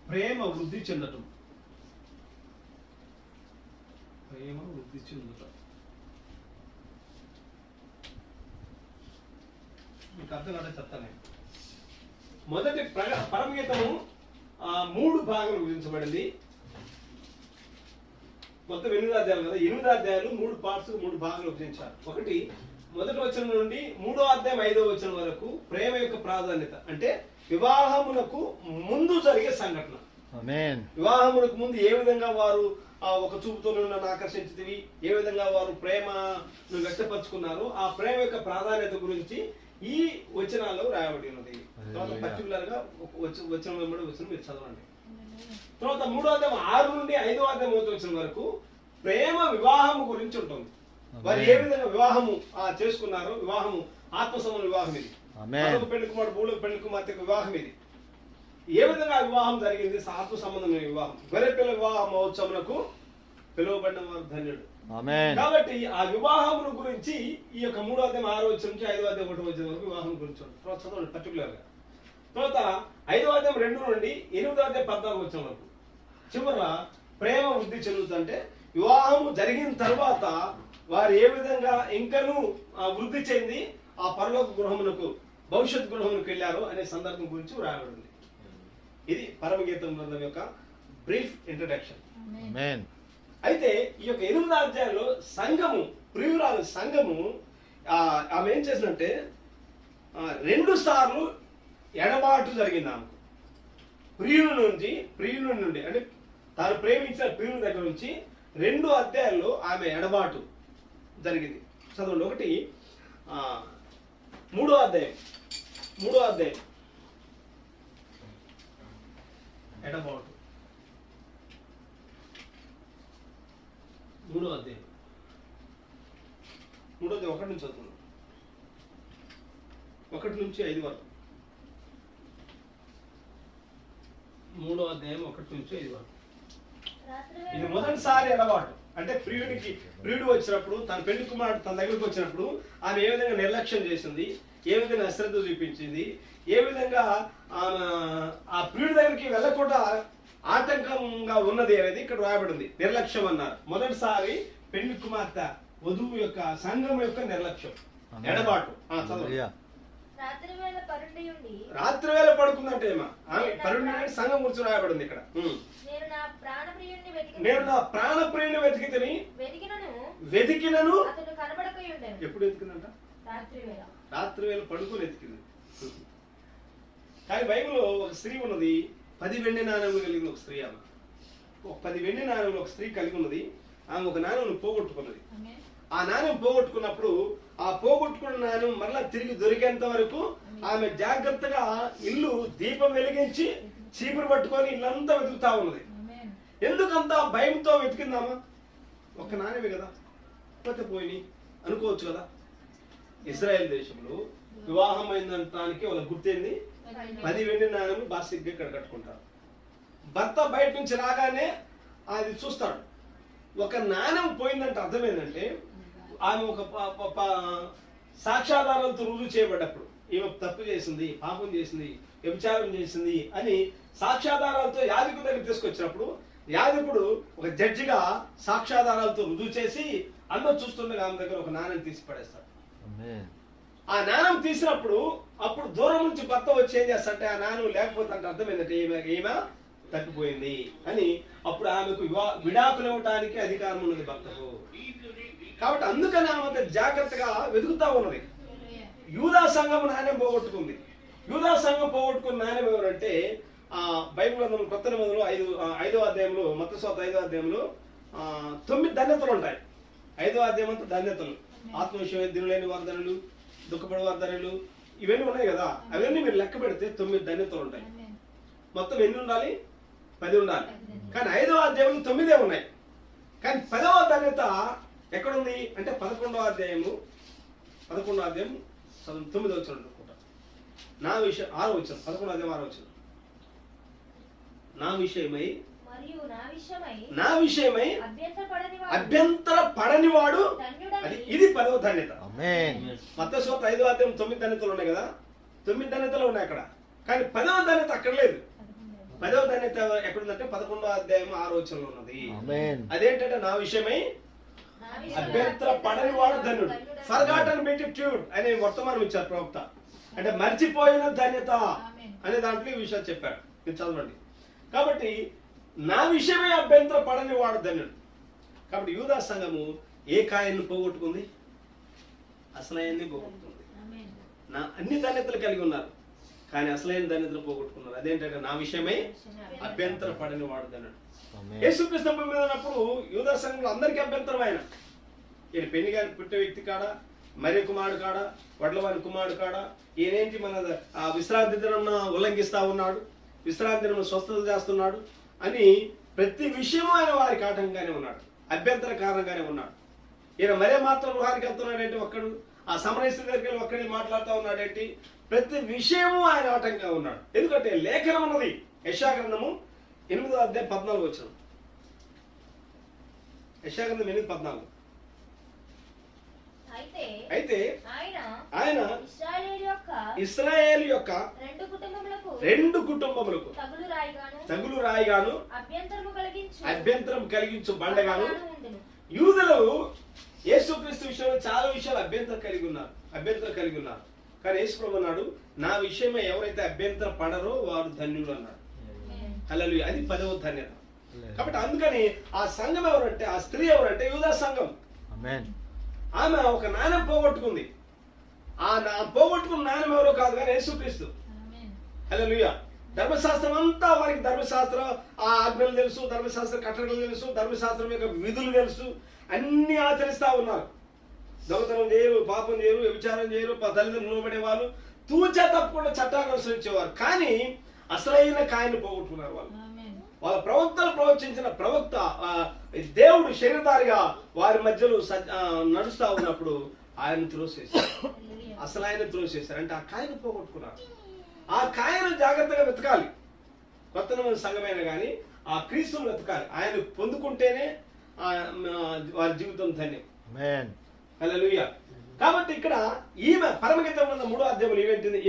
ప్రేమ వృద్ధి చెందటం. ప్రేమ వృద్ధి చెందటం మీకు అర్థం కాదే చెప్తాను. మొదటి పరమగీతము 3 భాగాలు విభజించబడింది. మొత్తం 8 అధ్యాయాలు కదా, 8 అధ్యాయాలు 3 పార్ట్స్, 3 భాగాలు విభజించారు. ఒకటి, మొదటి వచనం నుండి 3వ అధ్యాయం 5వ వచనం వరకు ప్రేమ యొక్క ప్రాధాన్యత అంటే వివాహమునకు ముందు జరిగే సంఘటన. ఆమేన్. వివాహమునకు ముందు ఏ విధంగా వారు ఒక చూపుతో నన్ను ఆకర్షించితివి, ఏ విధంగా వారు ప్రేమను వ్యక్తపరుచుకున్నారు, ఆ ప్రేమ యొక్క ప్రాధాన్యత గురించి ఈ వచనాల్లో రాయబడి ఉన్నది. తర్వాత పర్టికులర్ గా వచనం వెంబడి వచనం మీరు చదవండి. తర్వాత 3వ అధ్యాయం 6 నుండి 5వ అధ్యాయం 1వ వచనం వరకు ప్రేమ వివాహం గురించి ఉంటుంది. వారు ఏ విధంగా వివాహము చేసుకున్నారు. వివాహము ఆత్మ సంబంధ వివాహం ఇది. పెళ్లి కుమారుడు భూలోక పెళ్లి కుమార్తె వివాహం ఇది. ఏ విధంగా వివాహం జరిగింది? ఆత్మ సంబంధమైన వివాహం. గొర్రెపిల్ల వివాహ మహోత్సవమునకు పిలువబడిన వారు ధన్యుడు. కాబట్టి ఆ వివాహమును గురించి ఈ యొక్క 3వ అధ్యాయం 6వ వచనం నుంచి 5వ అధ్యాయం 1వ వచనం వరకు వివాహం గురించి ఉంటుంది. చదవండి పర్టికులర్ గా. తర్వాత 5వ అధ్యాయం 2 నుండి 8వ అధ్యాయం 14వ వచనం వరకు చివర ప్రేమ వృద్ధి చెందుతుంటే వివాహము జరిగిన తర్వాత వారు ఏ విధంగా ఇంకనూ వృద్ధి చెంది ఆ పరలోక గృహమునకు భవిష్యత్ గృహమునకు వెళ్ళారు అనే సందర్భం గురించి రాయబడింది. ఇది పరమగీతం గ్రంథం యొక్క బ్రీఫ్ ఇంట్రడక్షన్. అయితే ఈ యొక్క 8వ అధ్యాయంలో సంఘము, ప్రియురాలు సంఘము ఆమె ఏం చేసినంటే 2 సార్లు ఎడబాటు జరిగింది ఆమెకు. ప్రియుని నుండి అంటే తాను ప్రేమించిన ప్రియుని దగ్గర నుంచి 2 అధ్యాయాల్లో ఆమె ఎడబాటు జరిగింది. చదవండి. ఒకటి 3వ అధ్యాయం ఎడబాటు. 3వ అధ్యాయం 1 నుంచి చదువుతున్నాం. 1 నుంచి 5 వరకు. 3వ అధ్యాయం 1 నుంచి 5 వరకు. ఇది మొదటిసారి ఎడబాటు. అంటే ప్రియుడు వచ్చినప్పుడు, తన పెళ్లి కుమారుడు తన దగ్గరికి వచ్చినప్పుడు ఆమె ఏ విధంగా నిర్లక్ష్యం చేసింది, ఏ విధంగా అశ్రద్ధ చూపించింది, ఏ విధంగా ఆ ప్రియుడి దగ్గరికి వెళ్ళకుండా ఆటంకంగా ఉన్నది అనేది ఇక్కడ రాయబడింది. నిర్లక్ష్యం అన్నారు. మొదటిసారి పెళ్లి కుమార్తె వధువు యొక్క సంఘం యొక్క నిర్లక్ష్యం, ఎడబాటు. రాత్రి వేళ పడుకుందంటే పరుండి సంఘం గురించి రాయబడింది ఇక్కడ. నేను నా ప్రాణప్రియుని వెతికినను ఎప్పుడు వెతికిందంట? రాత్రి వేళ పడుకుని వెతికింది. కానీ బైబిల్లో ఒక స్త్రీ ఉన్నది, 10 వెండి నాణ్యములు కలిగిన ఒక స్త్రీ. ఆమె ఒక 10 వెండి నాణ్యములు ఒక స్త్రీ కలిగి ఉన్నది. ఆమె ఒక నాణ్యం పోగొట్టుకున్నది. ఆ నాణ్యం పోగొట్టుకున్నప్పుడు ఆ పోగొట్టుకున్న నాణ్యం మరలా తిరిగి దొరికేంత వరకు ఆమె జాగ్రత్తగా ఇల్లు దీపం వెలిగించి చీపురు పట్టుకొని ఇల్లంతా వెతుకుతా ఉన్నది. ఎందుకంత భయంతో వెతికిందామా? ఒక నాణ్యమే కదా, పోతే పోయి అనుకోవచ్చు కదా. ఇజ్రాయెల్ దేశంలో వివాహం అయిందంటానికి వాళ్ళ గుర్తేంది? 10 వెండి నాణ్యములు బాసిగ్గా ఇక్కడ కట్టుకుంటారు. భర్త బయట నుంచి రాగానే అది చూస్తాడు. ఒక నాణ్యం పోయిందంటే అర్థం ఏంటంటే ఆమె ఒక సాక్ష్యాధారాలతో రుజువు చేయబడ్డప్పుడు ఈమె తప్పు చేసింది, పాపం చేసింది, వ్యభిచారం చేసింది అని సాక్ష్యాధారాలతో యాజకుడి దగ్గర తీసుకొచ్చినప్పుడు యాజకుడు ఒక జడ్జిగా సాక్ష్యాధారాలతో రుజువు చేసి అందరూ చూస్తుండగా ఆమె దగ్గర ఒక నాణ్యం తీసి పడేస్తాడు. ఆ నాణ్యం తీసినప్పుడు అప్పుడు దూరం నుంచి భర్త వచ్చి ఏం చేస్తాడంటే ఆ నాణ్యం లేకపోతే అంటే అర్థం ఏంటంటే ఈమె తప్పిపోయింది అని. అప్పుడు ఆమెకు విడాకులు ఇవ్వడానికి అధికారం ఉన్నది భర్తకు. కాబట్టి అందుకని ఆమె జాగ్రత్తగా వెతుకుతా ఉన్నది. యూదా సంఘం నాణ్యం పోగొట్టుకుంది. యూదా సంఘం పోగొట్టుకున్న నాణ్యం ఎవరంటే బైబిల్ గ్రంథం కొత్త నిబంధనలో 5వ అధ్యాయంలో, మత్తయి సువార్త 5వ అధ్యాయంలో 9 ధన్యతలు ఉంటాయి. 5వ అధ్యాయం అంతా ధన్యతలు, ఆత్మవిషయమైన దినులేని వాగ్దానాలు, దుఃఖపడే వాగ్దానాలు, ఇవన్నీ ఉన్నాయి కదా. అవన్నీ మీరు లెక్క పెడితే 9 ధన్యతలు ఉంటాయి. మొత్తం ఎన్ని ఉండాలి? 10 ఉండాలి. కానీ 5వ అధ్యాయంలో 9 ఉన్నాయి. కానీ 10వ ధన్యత ఎక్కడుంది అంటే 11వ అధ్యాయం 9వ వచనం అనుకుంటా. నా విషయం 6వ వచనం, 11వ అధ్యాయం 6వ వచనం. నా విషయమై అభ్యంతర పడనివాడు ఇది 10వ ధన్యత. మత్తయి సువార్త 5వ అధ్యాయం 9 ధన్యతలు ఉన్నాయి కదా, 9 ధన్యతలు ఉన్నాయి అక్కడ. కానీ 10వ ధన్యత అక్కడ లేదు. 10వ ధన్యత ఎక్కడుందంటే 11వ అధ్యాయం 6వ వచనంలో ఉన్నది. అదేంటంటే నా విషయమై అభ్యంతర పడని వాడు ధన్యుడు. ఫర్గాటన్ బెటిట్యూడ్ అనే వర్తమానం ఇచ్చారు ప్రవక్త. అంటే మర్చిపోయిన ధన్యత అనే దాంట్లో ఈ విషయాలు చెప్పాడు. మీరు చదవండి. కాబట్టి నా విషయమే అభ్యంతర పడని వాడు ధన్యుడు. కాబట్టి యూదా సంఘము ఏ కాయన్ని పోగొట్టుకుంది? అసలైనది పోగొట్టుకుంది. నా అన్ని ధన్యతలు కలిగి ఉన్నారు కానీ అసలైన ధన్యతలు పోగొట్టుకున్నారు. అదేంటంటే నా విషయమై అభ్యంతర పడని వాడు ధన్యుడు. యేసుక్రీస్తు మీద ఉన్నప్పుడు యూదా సంఘంలో అందరికీ అభ్యంతరం. ఆయన ఈయన పెళ్లి గారి పుట్టే వ్యక్తి కాడ, మరి కుమారుడు కాడ, వడ్లవాని కుమారుడు కాడ, ఈయనేంటి మన విశ్రాంతి దినం ఉల్లంఘిస్తా ఉన్నాడు, విశ్రాంతి దినం స్వస్థత చేస్తున్నాడు అని ప్రతి విషయము ఆయన వారికి ఆటంకంగానే ఉన్నాడు, అభ్యంతర కారణంగానే ఉన్నాడు. ఈయన మరే మాత్రం గృహానికి వెళ్తున్నాడేంటి, ఒక్కడు ఆ సమరస్త్రీ దగ్గరికి వెళ్ళి ఒక్కడిని మాట్లాడుతూ ఉన్నాడేంటి, ప్రతి విషయము ఆయన ఆటంకంగా ఉన్నాడు. ఎందుకంటే లేఖనం ఉన్నది. యెషయా గ్రంథము 8వ అధ్యాయం 14 వచనం. యెషయా గ్రంథం 8:14. అయితే ఆయన ఇశ్రాయేలు యొక్క 2 కుటుంబములకు తగులు రాయిగాను అభ్యంతరం కలిగించు బండగాను. యూదులు యేసుక్రీస్తు విషయంలో చాలా విషయాలు అభ్యంతరం కలిగి ఉన్నారు. కానీ యేసు ప్రభువు అన్నాడు, నా విషయమే ఎవరైతే అభ్యంతర పడరో వారు ధన్యులు అన్నాడు. హల్లెలూయా. అది 10వ ధన్యత. కాబట్టి అందుకని ఆ సంఘం ఎవరంటే, ఆ స్త్రీ ఎవరంటే యూదా సంఘం. ఆమె ఒక నాణ్యం పోగొట్టుకుంది. ఆ పోగొట్టుకున్న నాణ్యం ఎవరో కాదు కానీ యేసుక్రీస్తు. హల్లెలూయా. ధర్మశాస్త్రం అంతా వారికి ధర్మశాస్త్రం ఆ ఆజ్ఞలు తెలుసు, ధర్మశాస్త్ర కట్టడలు తెలుసు, ధర్మశాస్త్రం యొక్క విధులు తెలుసు, అన్ని ఆచరిస్తా ఉన్నారు. దొంగతనం చేయరు, పాపం చేయరు, వ్యభిచారం చేయరు, తల్లిదండ్రులు లోబడే వాళ్ళు, తూచా తప్పకుండా చట్టాలు అనుసరించేవారు. కానీ అసలైన కాయను పోగొట్టుకున్నారు వాళ్ళు. వాళ్ళ ప్రవక్తలు ప్రవచించిన ప్రవక్త దేవుడు శరీరధారిగా వారి మధ్యలో నడుస్తా ఉన్నప్పుడు ఆయన త్రోసేశారు. అసలు ఆయన త్రోసేశారు అంటే ఆ కాయను పోగొట్టుకున్నారు. ఆ కాయను జాగ్రత్తగా వెతకాలి. కొత్త సంఘమైన కానీ ఆ క్రీస్తును వెతకాలి. ఆయన పొందుకుంటేనే వారి జీవితం ధన్యం. హల్లెలూయా. కాబట్టి ఇక్కడ ఈమె పరమగీతం 3వ అధ్యాయంలో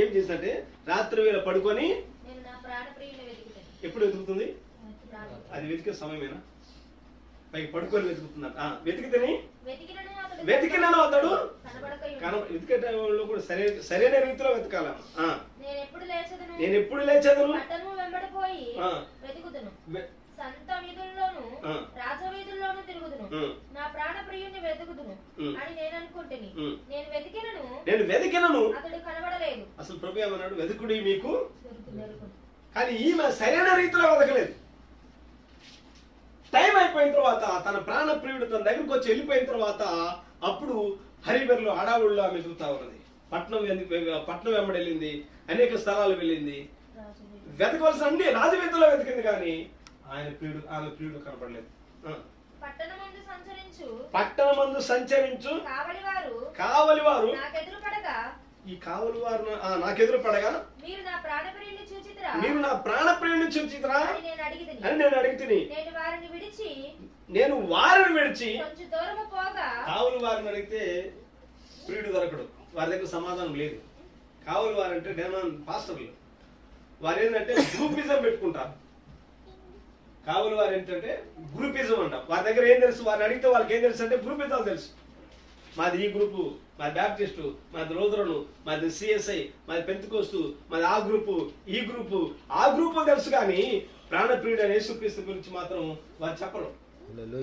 ఏం చేసిందంటే రాత్రి వేళ పడుకొని ఎప్పుడు వెతుకుతుంది? అది వెతికే సమయమేనా? పైకి పడుకొని వెతుకుతున్నారు. వెతికినను అతడు వెతికేటలో కూడా సరైన రీతిలో వెతకాల. నేను ఎప్పుడు లేచేదను సంత వీధుల్లోను రాజవీధుల్లోను తిరుగుదును, నా ప్రాణ ప్రియుని వెతుకుదును అని నేను అనుకుంటుని. నేను వెతికినను అతడు కనబడలేదు. అసలు ప్రభు ఏమన్నాడు? వెతుకుడి మీకు కానీ ఈమె సరైన రీతిలో వెతకలేదు. టైం అయిపోయిన తర్వాత తన ప్రాణప్రియుడు తన దగ్గరికి వచ్చి వెళ్ళిపోయిన తర్వాత అప్పుడు హరిబెర్లో అడావుల్లో ఆమె వెతుకుతా ఉన్నది. పట్నం వెంబడి వెళ్ళింది, అనేక స్థలాలు వెళ్ళింది, వెతకవలసిన అన్ని రాజవీధుల్లో వెతికింది, కానీ ఆమె ప్రియుడు కనపడలేదు. పట్టణమందు సంచరించు కావలివారు ఈ కావలివారు నాకెదురు పడగా మీరు నా ప్రాణప్రియుని చూచితిరా అని నేను అడిగితిని. నేను వారిని విడిచి కావలి వారిని అడిగితే ప్రియుడు దొరకడు, వారి దగ్గర సమాధానం లేదు. కావలి వారు అంటే డెమాన్ పాస్టర్లు, వారు ఏంటంటే గ్రూపిజం పెట్టుకుంటారు. కావలి వారు ఏంటంటే గ్రూపిజం అంట. వారి దగ్గర ఏం తెలుసు, వారిని అడిగితే వాళ్ళకి ఏం తెలుసు అంటే గ్రూపిజాలు తెలుసు. మాది ఈ గ్రూపు, మాది బ్యాప్టిస్టు, మాది లోదరను, మాది సిఎస్ఐ, మాది పెంతెకోస్తు, మాది ఆ గ్రూపు, ఈ గ్రూపు, ఆ గ్రూపు తెలుసు, కానీ ప్రాణప్రియుడు అనే యేసుక్రీస్తు గురించి మాత్రం వారు చెప్పరు.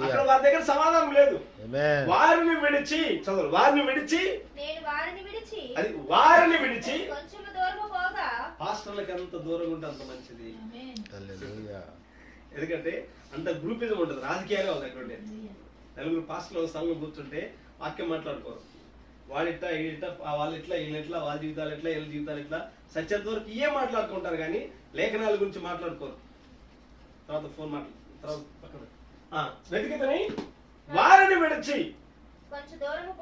అక్కడ వారి దగ్గర సమాధానం లేదు. వారిని విడిచి పాస్టర్లకు ఎంత దూరంగా ఉంటే అంత మంచిది. ఎందుకంటే అంత గ్రూపిజం ఉంటుంది, రాజకీయాలే వాళ్ళ దగ్గర ఉండేది. నలుగురు పాస్టర్లు స్థలంలో కూర్చుంటే వాక్యం మాట్లాడుకోరు. వాడిట్లా వీళ్ళిట్లా, వాళ్ళు ఇట్లా వీళ్ళెట్లా, వాళ్ళ జీవితాలు ఎట్లా వీళ్ళ జీవితాలు ఎట్లా, సత్యంత వరకు ఇవే మాట్లాడుకుంటారు, కానీ లేఖనాల గురించి మాట్లాడుకోరు. తర్వాత ఫోన్ తర్వాత పక్కన వెతికితని వారిని విడిచి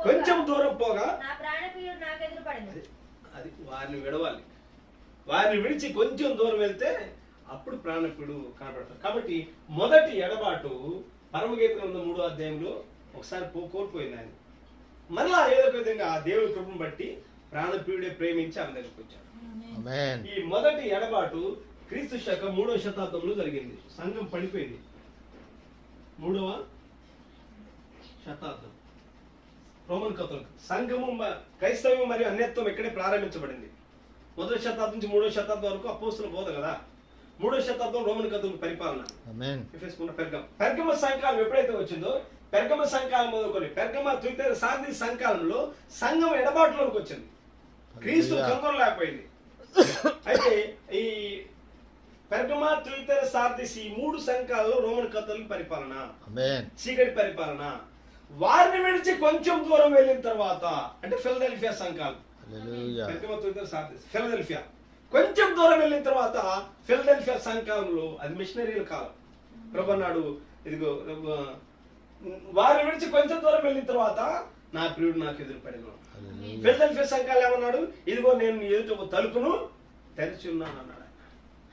కొంచెం దూరం పోగా అది వారిని విడవాలి. వారిని విడిచి కొంచెం దూరం వెళ్తే అప్పుడు ప్రాణప్రియుడు కనపడతారు. కాబట్టి మొదటి ఎడబాటు పరమగీతం 3వ అధ్యాయంలో ఒకసారి కోల్పోయింది ఆయన. మరలా ఏదో ఒక విధంగా ఆ దేవుడి కృపను బట్టి ప్రాణప్రియుడే ప్రేమించి ఆమె దగ్గరికి వచ్చాడు. ఈ మొదటి ఎడబాటు క్రీస్తు శకం 3వ శతాబ్దంలో జరిగింది. సంఘం పడిపోయింది. 3వ శతాబ్దం రోమన్ కథోలిక్ సంఘము, క్రైస్తవం మరియు అన్యత్వం ఇక్కడే ప్రారంభించబడింది. 1వ శతాబ్దం నుంచి 3వ శతాబ్దం వరకు అపోస్తుల బోధ కదా. 3వ శతాబ్దం రోమన్ కథోలిక్ పరిపాలన. పెర్గమ సంఘకాలం ఎప్పుడైతే వచ్చిందో, పెర్గమ సంఘకాలం మొదలుకొని పెర్గమ తుయితైర సార్దీస్ సంఘకాలంలో సంఘం ఎడబాటులోకి వచ్చింది. క్రీస్తు కనుగొనలేకపోయింది. అయితే ఈ పెర్గమ, తుయితైర, సార్దీస్ ఈ 3 సంఘాలలో రోమన్ కథోలిక్ పరిపాలన, చీకటి పరిపాలన. వారిని విడిచి కొంచెం దూరం వెళ్ళిన తర్వాత అంటే ఫిలదెల్ఫియా సంఘాలు, పెర్గమ, తుయితైర, సార్దీస్, ఫిలదెల్ఫియా కొంచెం దూరం వెళ్ళిన తర్వాత ఫిలదెల్ఫియా సంఘంలో అది మిషనరీల కాలం. ప్రభు అన్నాడు, ఇదిగో వారిని విడిచి కొంచెం దూరం వెళ్ళిన తర్వాత నా ప్రియుడు నాకు ఎదురుపడిన. ఫిలదెల్ఫియా సంఘాలు ఏమన్నాడు, ఇదిగో నేను ఎదుట ఒక తలుపును తెరిచి ఉన్నాను అన్నాడు.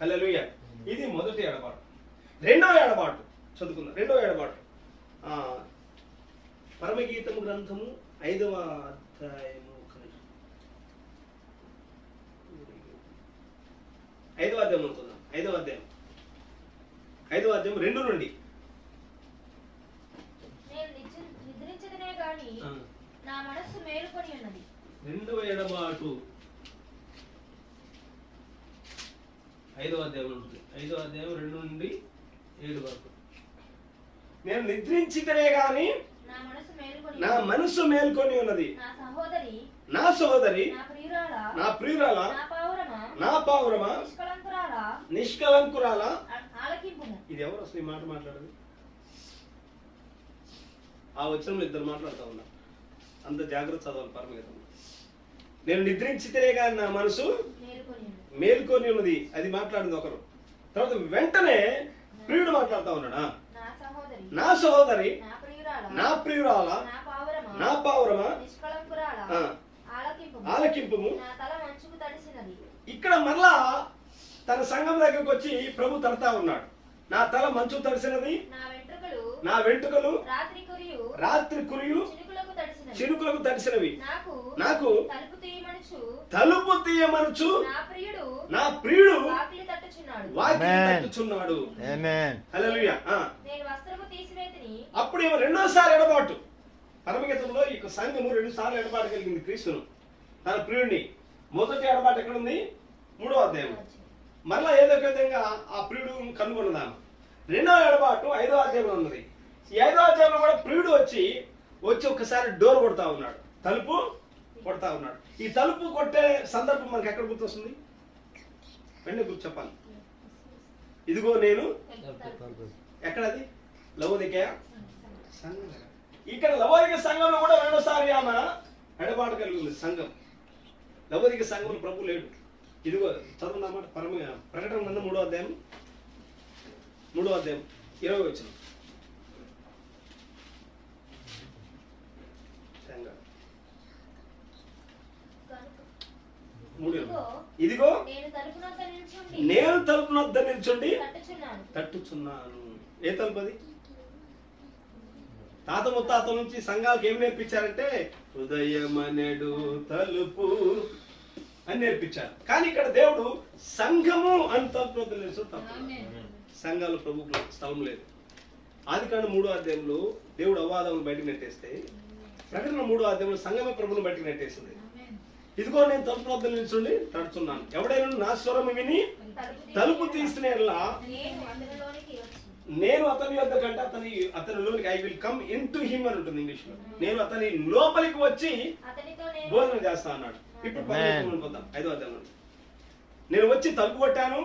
హల్లెలూయా. ఇది మొదటి ఎడబాటు. రెండవ ఎడబాటు చదువుకుందాం. రెండవ ఎడబాటు పరమగీతం గ్రంథము 5వ అధ్యాయము 5వ అధ్యాయం అనుకుందాం. 5వ అధ్యాయం 2 నుండి. రెండవ ఎడబాటు 5వ అధ్యాయం ఉంటుంది. 5వ అధ్యాయం 2 నుండి 7 వరకు. నేను నిద్రించితేనే గాని నా మనసు మేల్కొని ఉన్నది, నా సహోదరి, నా ప్రియురాల, నా పావురమా, నిష్కలంకురాల. ఇది ఎవరు అసలు ఈ మాట మాట్లాడదు? ఆ వచనంలో ఇద్దరు మాట్లాడుతూ ఉన్నారు. అంత జాగ్రత్త చదవాలి పరమగీతం. నేను నిద్రించితేనే కానీ నా మనసు మేల్కొని ఉన్నది, అది మాట్లాడింది ఒకరు. తర్వాత వెంటనే ప్రియుడు మాట్లాడుతూ ఉన్నాడా, నా సహోదరి, నా ప్రియురాల, నా పావురమా, ఆలకింపుము. ఇక్కడ మరలా తన సంఘం దగ్గరకు వచ్చి ప్రభు తడతా ఉన్నాడు. నా తల మంచు తడిసినది, నా వెంట్రుకలు రాత్రి కురియు చినుకులకు తడిసినవి. నాకు తలుపు తీయమనుచు నా ప్రియుడు వాకిలి తట్టుచున్నాడు. హల్లెలూయా. అప్పుడు ఏమో రెండోసారి ఎడబాటు. పరమగీతంలో ఈ సంఘము 2 సార్లు ఎడబాటు కలిగింది క్రీస్తును, తన ప్రియుడిని. మొదటి ఎడబాటు ఎక్కడుంది? 3వ అధ్యాయం. మరలా ఏదో ఒక విధంగా ఆ ప్రియుడు కనుగొన్నదాను. రెండవ ఎడబాటు 5వ అధ్యాయంలో ఉన్నది. ఈ 5వ అధ్యాయంలో కూడా ప్రియుడు వచ్చి ఒకసారి డోర్ కొడతా ఉన్నాడు, తలుపు కొడతా ఉన్నాడు. ఈ తలుపు కొట్టే సందర్భం మనకి ఎక్కడ గుర్తొస్తుంది? వెంటనే గుర్తు చెప్పాలి. ఇదిగో నేను ఎక్కడది లవోదికయ సంఘం. ఇక్కడ లవోదిక సంఘంలో కూడా రెండోసారి ఆమె ఎడబాటు కలిగి ఉంది సంఘం. లవోదిక సంఘంలో ప్రభు లేడు. ఇదిగో చదువున్నమాట ప్రకటన గ్రంథం 3వ అధ్యాయం 20 వచనం. ఇదిగో నేను తలుపు వద్ద నిల్చుండి తట్టుచున్నాను. ఏ తలుపు అది? తాత ముత్తాత నుంచి సంఘాలకు ఏం నేర్పించారంటే హృదయమనెడు తలుపు అని నేర్పించారు. కానీ ఇక్కడ దేవుడు సంఘము అని తలుపు వద్ద నిల్చుంటే తప్పు. సంఘాలు ప్రభుకు స్థలం లేదు. ఆదికాండం 3వ అధ్యాయంలో దేవుడు అవాదమును బయటకు నెట్టేస్తే ప్రకటన 3వ అధ్యాయంలో సంఘమే ప్రభువును బయటకు నెట్టేసింది. ఇదిగో నేను తలుపు వద్ద నిల్చుండి తడుచున్నాను. ఎవడైనా నా స్వరం విని తలుపు తీసిన నేను అతని యొద్ద కంటే అతని లోనికి I will come in to him అని ఉంటుంది ఇంగ్లీష్ లో. నేను అతని లోపలికి వచ్చి భోజనం చేస్తా అన్నాడు. ఇప్పుడు 5వ అధ్యాయంలో నేను వచ్చి తలుపు కొట్టాను,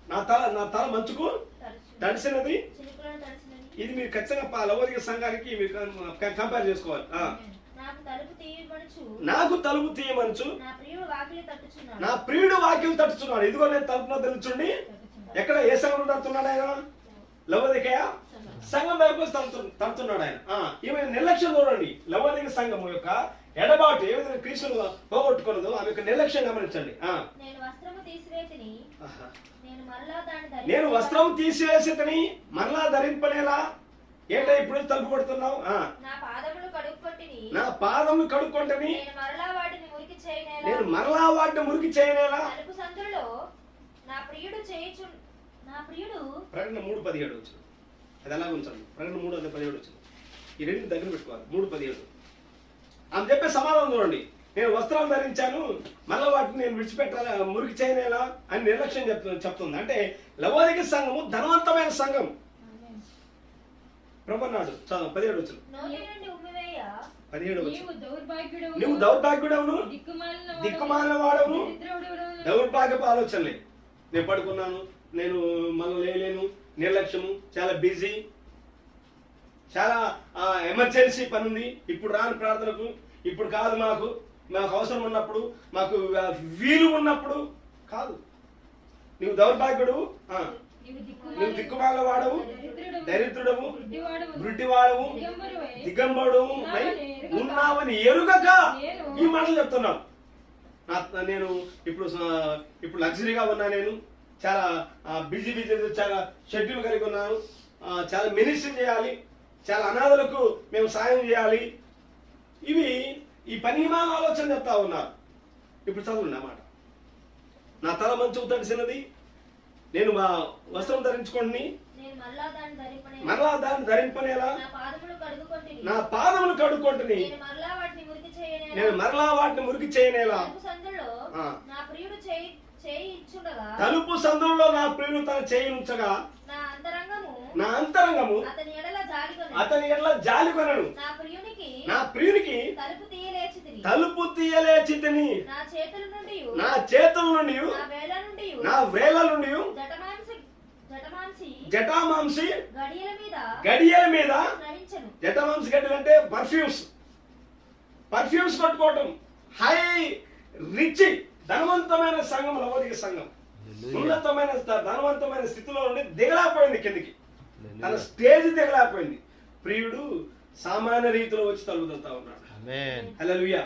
నా తల మంచుకు తడిసినది. ఇది మీరు ఖచ్చితంగా లవోదిక సంఘానికి మీరు కంపేర్ చేసుకోవాలి. నాకు తలుపు తీయమనుచు నా ప్రియుడు వాకిలు తట్టుచున్నాడు. ఇదిగో నేను తలుపులో తెలుచుండి. ఎక్కడ ఏ సంఘంలో తడుతున్నాడు ఆయన? లవోదికయ సంఘం వైపు తడుతున్నాడు ఆయన. ఈమె నిర్లక్ష్యం చూడండి. లవోదిక సంఘం యొక్క ఎడబాటు ఏ విధంగా క్రీస్తులు పోగొట్టుకున్నదో ఆమె యొక్క నిర్లక్ష్యం గమనించండి. నేను వస్త్రం తీసివేసేతని మరలా ధరింపనేలా. ఏంటో ఇప్పుడు తలుపు కొడుతున్నావు? నా పాదములు కడుక్కొంటని నేను మరలా వాటిని మురికి చేయనేలా. ప్రకటన 3:17 వచ్చింది. అది ఎలా ఉంచండి. ప్రకటన 3:17 వచ్చింది. ఈ రెండు దగ్గర పెట్టుకోవాలి. 3:17 ఆమె చెప్పే సమాధానం చూడండి. నేను వస్త్రాలు ధరించాను, మళ్ళీ వాటిని నేను విడిచిపెట్టాలా, మురికి చేయనేలా అని నిర్లక్ష్యం చెప్తుంది. అంటే లవోదిక సంఘము ధనవంతమైన సంఘం. ప్రభు అన్నాడు 17 వచ్చిన 17 నువ్వు దౌర్భాగ్యుడవును, దిక్కుమాలిన వాడవును, దౌర్భాగ్యపు ఆలోచనలే. నేను పడుకున్నాను, నేను మళ్ళీ లేలేను, నిర్లక్ష్యము, చాలా బిజీ, చాలా ఎమర్జెన్సీ పని ఉంది, ఇప్పుడు రాని ప్రార్థనకు, ఇప్పుడు కాదు, మాకు అవసరం ఉన్నప్పుడు, మాకు వీలు ఉన్నప్పుడు కాదు. నువ్వు దౌర్భాగ్యుడు, నువ్వు దిక్కుమాల వాడవు, దరిద్రుడవు, గుడ్డివాడవు, దిగంబరుడవు ఉన్నావని ఎరుగక ఈ మాటలు చెప్తున్నావు. నేను ఇప్పుడు లగ్జరీగా ఉన్నా, నేను చాలా బిజీ చాలా షెడ్యూల్ కలిగి ఉన్నాను, చాలా మినిస్ట్రీ చేయాలి, చాలా అనాథలకు మేము సాయం చేయాలి. ఇవి ఈ పనిమాల ఆలోచన చెప్తా ఉన్నారు. ఇప్పుడు చదువుండి అన్నమాట. నా తల మంచు తడిసినది, నేను మా వస్త్రం ధరించుకోండి, మరలా దాన్ని ధరింపనేలా. నా పాదములు కడుక్కొంటిని నేను మరలా వాటిని మురికి చేయనేలా. తలుపు సందులో నా ప్రియుడు తన చేయి ఉంచగా నా అంతరంగము అతని ఎడల జాలికొనను. నా ప్రియునికి తలుపు తీయలేచితిని. నా చేతుల నుండి నా వేల నుండి జటామాంసి గడియల మీద. జటామాంసి గడియలు అంటే పర్ఫ్యూమ్స్ కొట్టుకోవటం. హై రిచ్ ధనవంతమైన సంఘం లవోదిక సంఘం. ఉన్నతమైన ధనవంతమైన స్థితిలో ఉండి దిగలేకపోయింది కిందికి, తన స్టేజ్ దిగలేకపోయింది. ప్రియుడు సామాన్య రీతిలో వచ్చి తలుపుతా ఉన్నాడు. హల్లెలూయా.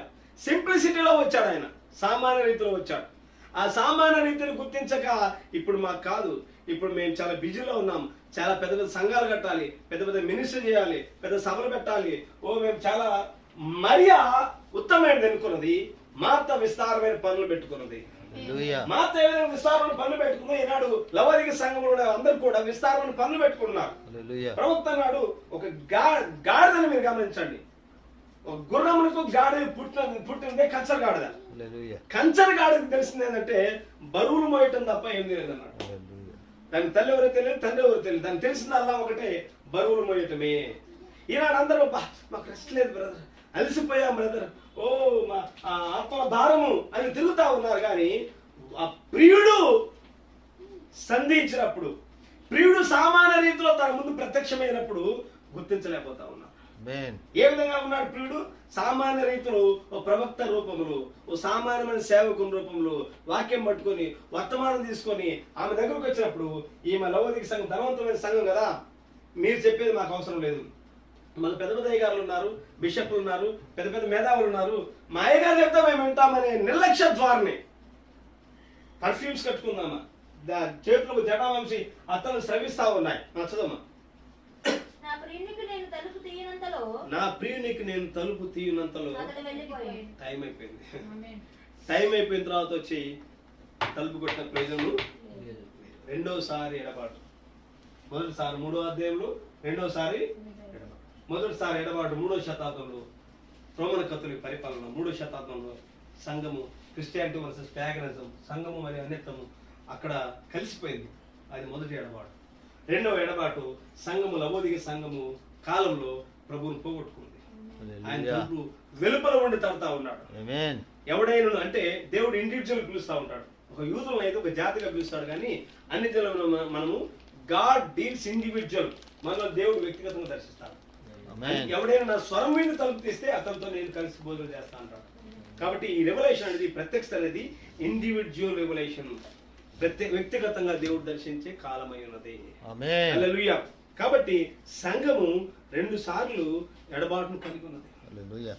సింప్లిసిటీలో వచ్చాడు ఆయన, సామాన్య రీతిలో వచ్చాడు. ఆ సామాన్య రీతిని గుర్తించక ఇప్పుడు మాకు కాదు, ఇప్పుడు మేము చాలా బిజీలో ఉన్నాం, చాలా పెద్ద పెద్ద సంఘాలు కట్టాలి, పెద్ద పెద్ద మినిస్ట్రీ చేయాలి, పెద్ద సభలు పెట్టాలి, మేము చాలా మరియా ఉత్తమమైనది అనుకున్నది, మార్త విస్తారమైన పనులు పెట్టుకున్నది. మార్త ఏదైనా విస్తారమైన పనులు పెట్టుకుందో, ఈనాడు లవోదిక సంఘంలో అందరూ కూడా విస్తారమైన పనులు పెట్టుకున్నారు. ప్రవక్త నాడు ఒక గాడిదని మీరు గమనించండి. ఒక గుర్రమునకు గాడి పుట్టినదే కంచర్ గాడిద. కంచర్ గాడికి తెలిసింది ఏంటంటే బరువులు మోయటం తప్ప ఏం తెలియదు అన్నాడు. దాని తల్లి ఎవరో తెలియదు, తండ్రి ఎవరో తెలియదు, దానికి తెలిసిందల్లా ఒకటే, బరువులు మోయటమే. ఈనాడు అందరూ మాకు రెస్ట్ లేదు బ్రదర్, అలసిపోయాం బ్రదర్, ఓ మా ఆత్మ భారము అని తిరుగుతా ఉన్నారు. కానీ ఆ ప్రియుడు సంధించినప్పుడు, ప్రియుడు సామాన్య రీతిలో తన ముందు ప్రత్యక్షమైనప్పుడు గుర్తించలేకపోతా ఉన్నాడు. ఆమేన్. ఏ విధంగా ఉన్నాడు ప్రియుడు? సామాన్య రీతిలో ఓ ప్రవక్త రూపంలో, ఓ సామాన్యమైన సేవకుని రూపంలో వాక్యం పట్టుకొని వర్తమానం తీసుకొని ఆమె దగ్గరకు వచ్చినప్పుడు, ఈమె లవోదిక సంఘం ధనవంతమైన సంఘం కదా, మీరు చెప్పేది మాకు అవసరం లేదు, మన పెద్ద పెద్ద అయ్యగారులు ఉన్నారు, బిషప్లు ఉన్నారు, పెద్ద పెద్ద మేధావులు ఉన్నారు, మా అయ్యగారు చెప్తే మేము వింటామనే నిర్లక్ష్య ద్వారానే పర్ఫ్యూమ్స్ కట్టుకుందామా, చేతులకు జటావంశి అత్తలు స్రవిస్తా ఉన్నాయి. చదవమ్మా. నా ప్రియునికి నేను తలుపు తీయనంతలో, నా ప్రియునికి నేను తలుపు తీయనంతలో అతడు వెళ్ళిపోయాడు. టైం అయిపోయింది. ఆమేన్. టైం అయిపోయిన తర్వాత వచ్చి తలుపు కొట్టిన ప్రయోజనం రెండోసారి ఎడబాటు. మొదటిసారి 3వ అధ్యాయంలో, రెండోసారి ఎడబాటు. మొదటిసారి ఎడబాటు 3వ శతాబ్దంలో రోమన్ కథోలిక పరిపాలన, 3వ శతాబ్దంలో సంఘము, క్రిస్టియానిటీ వర్సెస్ ప్యాగనిజం, సంఘము మరియు అన్యత్వము అక్కడ కలిసిపోయింది. అది మొదటి ఎడబాటు. రెండవ ఎడబాటు సంఘము, లవోదిక సంఘము కాలంలో ప్రభువును పోగొట్టుకుంది. ఆయన తలుపు వెలుపల ఉండి తడతా ఉన్నాడు. ఆమేన్. ఎవడైనా అంటే దేవుడు ఇండివిజువల్ పిలుస్తూ ఉంటాడు. ఒక యూదులను అయితే ఒక జాతిగా పిలుస్తాడు, కానీ అన్ని జనులను మనము గాడ్ డీల్స్ ఇండివిజువల్, మనలో దేవుడు వ్యక్తిగతంగా దర్శిస్తాడు. ఆమేన్. ఎవడైనా నా స్వరం విని తలుపు తీస్తే అతనితో నేను కలిసి భోజనం చేస్తా అంటాడు. కాబట్టి ఈ రెవల్యూషన్ అనేది, ప్రత్యక్షత అనేది ఇండివిజువల్ రెవల్యూషన్, వ్యక్తిగతంగా దేవుడు దర్శించే కాలమై ఉన్నది. ఆమేన్. హల్లెలూయా. కాబట్టి సంఘము 2 సార్లు ఎడబాటును కలిగి ఉన్నది. హల్లెలూయా.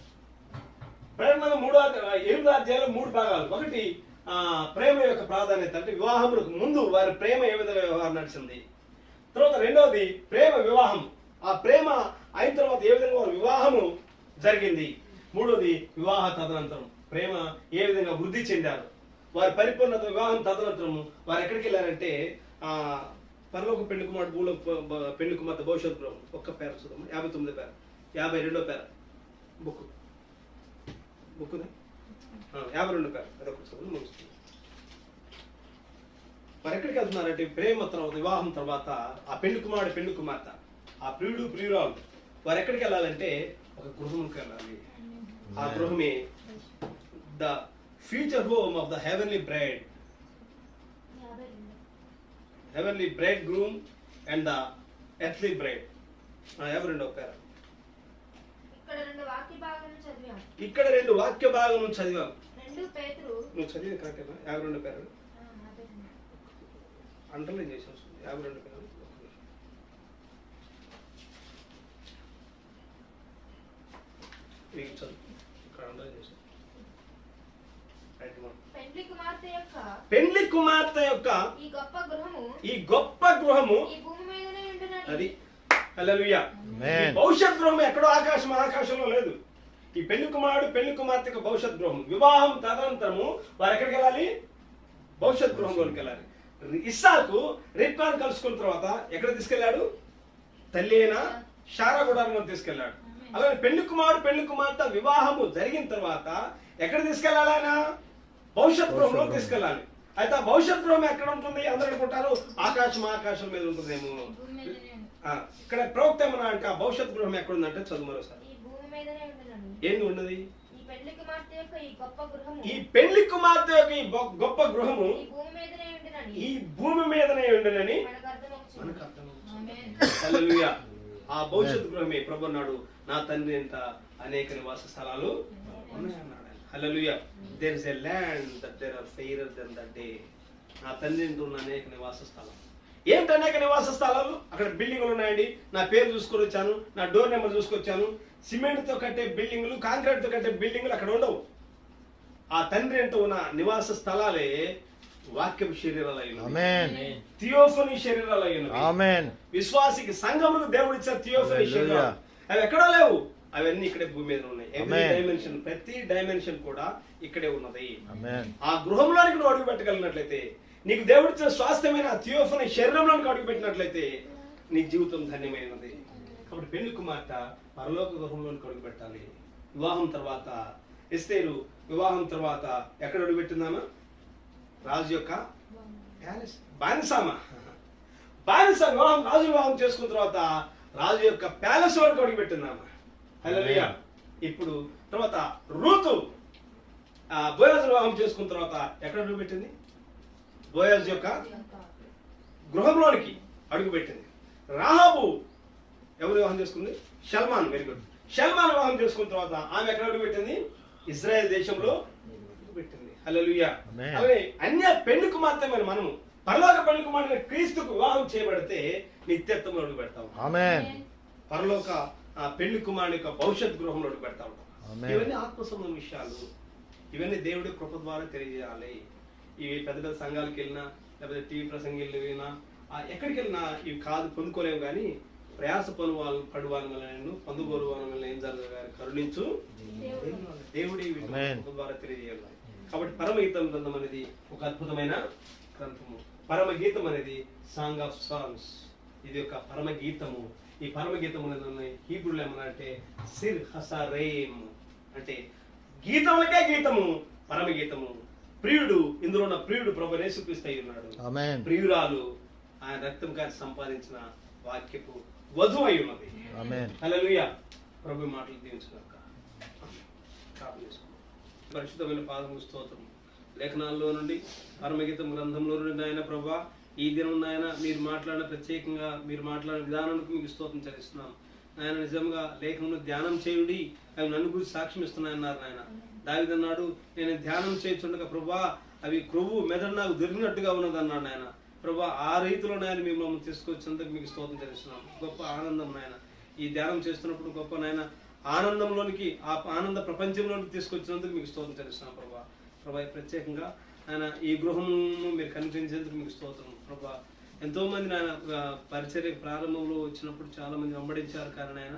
ప్రకటన 8వ అధ్యాయంలో 3 భాగాలు. ఒకటి ప్రేమ యొక్క ప్రాధాన్యత, అంటే వివాహములకు ముందు వారి ప్రేమ ఏ విధంగా వ్యవహారం నడిచింది. తర్వాత రెండవది ప్రేమ వివాహం, ఆ ప్రేమ అయిన తర్వాత ఏ విధంగా వారి వివాహము జరిగింది. మూడవది వివాహ తదనంతరం ప్రేమ ఏ విధంగా వృద్ధి చెందారు, వారి పరిపూర్ణత వివాహం తదనంతరము వారు ఎక్కడికి వెళ్ళారంటే పరలోక పెళ్లి కుమారుడు, భూలోక పెళ్లి కుమార్తె భవిష్యత్తు. ఒక్క పేర చూద్దాం, 59 పేర, 52 పేర బుక్ 52 పేర, అదొక చదువు ముగిస్తుంది. వారు ఎక్కడికి వెళ్తున్నారంటే ప్రేమ తర్వాత, వివాహం తర్వాత ఆ పెళ్లి కుమారుడు, పెళ్లి కుమార్తె, ఆ ప్రియుడు, ప్రియురాలు వారు ఎక్కడికి వెళ్ళాలంటే ఒక గృహంకి వెళ్ళాలి. ఆ గృహమే the future home of the heavenly bride, heavenly bride groom and the earthly bride. 52వ పేర. ఇక్కడ 2 వాక్య భాగం చదివాం. 2 పేతురు. నువ్వు చదివి కరెక్టేనా? 52 పేర అండర్లైన్ చేసి వస్తుంది. 52 పేర చదువు, ఇక్కడ అండర్లైన్ చేసి. పెండ్లి కుమార్తె యొక్క ఈ గొప్ప గృహము అది. హల్లెలూయా. భవిష్యత్ గృహం ఎక్కడో ఆకాశంలో లేదు. ఈ పెళ్లి కుమారుడు, పెళ్లి కుమార్తె భవిష్యత్ గృహం. వివాహం తదనంతరము వారు ఎక్కడికి వెళ్ళాలి? భవిష్యత్ గృహంలోకి వెళ్ళాలి. ఇస్సాకు రిబ్కాను కలుసుకున్న తర్వాత ఎక్కడ తీసుకెళ్లాడు? తల్లి అయిన షారా గుడారంలో తీసుకెళ్లాడు. అలాగే పెళ్లి కుమారుడు, పెళ్లి కుమార్తె వివాహము జరిగిన తర్వాత ఎక్కడ తీసుకెళ్లాలి? ఆయన భవిష్యత్ గృహంలో తీసుకెళ్ళాలి. అయితే ఆ భవిష్యత్ గృహం ఎక్కడ ఉంటుంది? అందరూ అనుకుంటారు ఆకాశం మీద ఉంటుందేమో. ఇక్కడ ప్రవక్త ఏమన్నా అంటే ఆ భవిష్యత్ గృహం ఎక్కడ ఉందంటే చదువు మరోసారి. ఏంది ఉన్నది? ఈ పెళ్లి కుమార్తె యొక్క ఈ గొప్ప గృహము ఈ భూమి మీదనే ఉండునని మనకు అర్థమవుతుంది. హల్లెలూయా. ఆ భవిష్యత్ గృహమే ప్రభు అన్నాడు, నా తండ్రి ఎంత అనేక నివాస స్థలాలు ఉన్నాయన్నాడు. హల్లెలూయా. There is a land that there are fairer than the day. నా తండ్రి ఎంత ఉన్న అనేక నివాస స్థలాలు. ఏంటి అనేక నివాస స్థలాలు? అక్కడ బిల్డింగులు ఉన్నాయండి. నా పేరు చూసుకొని వచ్చాను, నా డోర్ నెంబర్ చూసుకొచ్చాను. సిమెంట్ తో కట్టే బిల్డింగులు, కాంక్రీట్ తో కట్టే బిల్డింగులు అక్కడ ఉండవు. ఆ తండ్రి ఎంత ఉన్న నివాస స్థలాలే వాక్యం శరీరాలైనవి, థియోఫనీ శరీరాలైనవి. విశ్వాసికి సంఘములకు దేవుడు ఇచ్చిన థియోఫనీ శరీరాలు అవి ఎక్కడో లేవు. అవన్నీ ఇక్కడే భూమి మీద ఉన్నాయి. ఎవ్రీ డైమెన్షన్, ప్రతి డైమెన్షన్ కూడా ఇక్కడే ఉన్నది. ఆ గృహంలోనికి నువ్వు అడుగు పెట్టగలిగినట్లయితే, నీకు దేవుడిచ్చిన స్వాస్థ్యమైన థియోఫనీ శరీరంలోనికి అడుగు పెట్టినట్లయితే నీ జీవితం ధన్యమైనది. కాబట్టి పెళ్లి కుమార్తె పరలోక గృహంలోనికి అడుగు పెట్టాలి. వివాహం తర్వాత ఎస్తేరు వివాహం తర్వాత ఎక్కడ అడుగు పెట్టిందామా? రాజు యొక్క ప్యాలెస్, బానిసామా. వివాహం, రాజు వివాహం చేసుకున్న తర్వాత రాజు యొక్క ప్యాలెస్ వరకు అడుగు పెట్టిందామా. హల్లెలూయా. ఇప్పుడు తర్వాత రూతు బోయాజు వివాహం చేసుకున్న తర్వాత ఎక్కడ అడుగు పెట్టింది? బోయాజు యొక్క గృహంలోనికి అడుగుపెట్టింది. రాహాబు ఎవరు వివాహం చేసుకుంది? షల్మాన్. Very good. షల్మాన్ వివాహం చేసుకున్న తర్వాత ఆమె ఎక్కడ అడుగుపెట్టింది? ఇజ్రాయెల్ దేశంలో అడుగుపెట్టింది. హల్లెలూయా. అలాగే అన్య పెళ్లి కుమార్తెమైన మనము పరలోక పెళ్లి కుమార్తె క్రీస్తుకు వివాహం చేయబడితే నిత్యత్వంలో అడుగు పెడతాం. పరలోక పెళ్లి కుమారుని యొక్క భవిష్యత్ గృహంలో అడుగు పెడతా ఉంటాం. ఇవన్నీ ఆత్మ సంబంధ విషయాలు. ఇవన్నీ దేవుడి కృప ద్వారా తెలియజేయాలి. ఇవి పెద్ద పెద్ద సంఘాలకు వెళ్ళినా లేకపోతే టీవీ ప్రసంగాలు వెళ్ళినా ఎక్కడికి వెళ్ళినా ఇవి కాదు పొందుకోలేము. కానీ ప్రయాస పడు వాళ్ళ వల్ల పొందుకోరు వాళ్ళ వల్ల ఏం జరగదు కానీ కరుణించు దేవుడి కృప ద్వారా తెలియజేయాలి. కాబట్టి పరమగీతం గ్రంథం అనేది ఒక అద్భుతమైన గ్రంథము. పరమగీతం అనేది సాంగ్ ఆఫ్ సాంగ్స్. ఇది ఒక పరమగీతము. ఈ పరమగీతం అనేది హీబ్రూలో ఏమన్నారంటే సిర్ హసరేమ్, అంటే గీతములకే గీతము, పరమగీతము. ప్రియుడు, ఇందులో ఉన్న ప్రియుడు ప్రభువు యేసుక్రీస్తు అయి ఉన్నాడు. ప్రియురాలు ఆయన రక్తం కాని సంపాదించిన వాక్యపు వధువు అయి ఉన్నది. హల్లెలూయా. ప్రభు మాటలు దీవించుగాక. పరిశుద్ధమైన పాదము స్తోత్రం. లేఖనాల్లో నుండి పరమగీతం గ్రంథంలో నుండి ఆయన ప్రభా ఈ దినం నాయన మీరు మాట్లాడిన ప్రత్యేకంగా మీరు మాట్లాడిన విధానానికి మీకు స్తోత్రం చెల్లిస్తున్నాను. ఆయన నిజంగా లేఖనంలో ధ్యానం చేయుడి అవి నన్ను గురించి సాక్ష్యం ఇస్తున్నాయన్నారు. ఆయన దావీదు అన్నాడు, నేను ధ్యానం చేస్తుండగా ప్రభా అవి క్రొవ్వు మెదడు నాకు దొరికినట్టుగా ఉన్నది అన్నాడు. ఆయన ప్రభా ఆ రీతిలో నాయన మేము మమ్మల్ని తీసుకొచ్చినందుకు మీకు స్తోత్రం చెల్లిస్తున్నాం. గొప్ప ఆనందం నాయన ఈ ధ్యానం చేస్తున్నప్పుడు గొప్ప నాయన ఆనందంలోనికి ఆ ఆనంద ప్రపంచంలోనికి తీసుకొచ్చినందుకు మీకు స్తోత్రం చెల్లిస్తున్నాం. ప్రభా ప్రత్యేకంగా ఆయన ఈ గృహము మీరు కనిపించేందుకు మీకు స్తోత్రం. ప్రభా ఎంతో మంది నాయన పరిచర్య ప్రారంభంలో వచ్చినప్పుడు చాలా మంది వెంబడించారు. కానీ ఆయన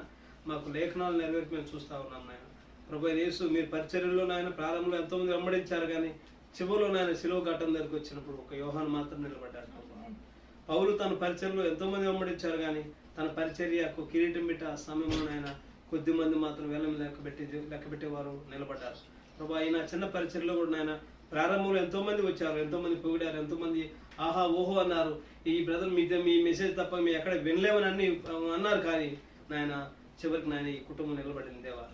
మాకు లేఖనాలు నెరవేర్చి మేము చూస్తా ఉన్నాం. నాయన ప్రభా యేసు మీరు పరిచర్యలో నాయన ప్రారంభంలో ఎంతో మంది వెంబడించారు. కానీ చివరిలో నాయన శిలువ ఘట్టం దగ్గరికి వచ్చినప్పుడు ఒక యోహాను మాత్రం నిలబడ్డాడు. పౌలు తన పరిచర్యలో ఎంతో మంది వెంబడించారు. కానీ తన పరిచర్యకు కిరీటం పెట్టి ఆ సమయంలో ఆయన కొద్ది మంది మాత్రం వేలం లెక్క పెట్టేవారు నిలబడ్డారు. ప్రభా ఆయన చిన్న పరిచర్యలో కూడా నాయన ప్రారంభంలో ఎంతో మంది వచ్చారు, ఎంతో మంది పొగిడారు, ఎంతో మంది ఆహా ఓహో అన్నారు. ఈ బ్రదర్ మీ మెసేజ్ తప్ప మీ ఎక్కడ వినలేమని అన్నారు. కానీ నాయన చివరికి నాయన ఈ కుటుంబం నిలబడింది. దేవా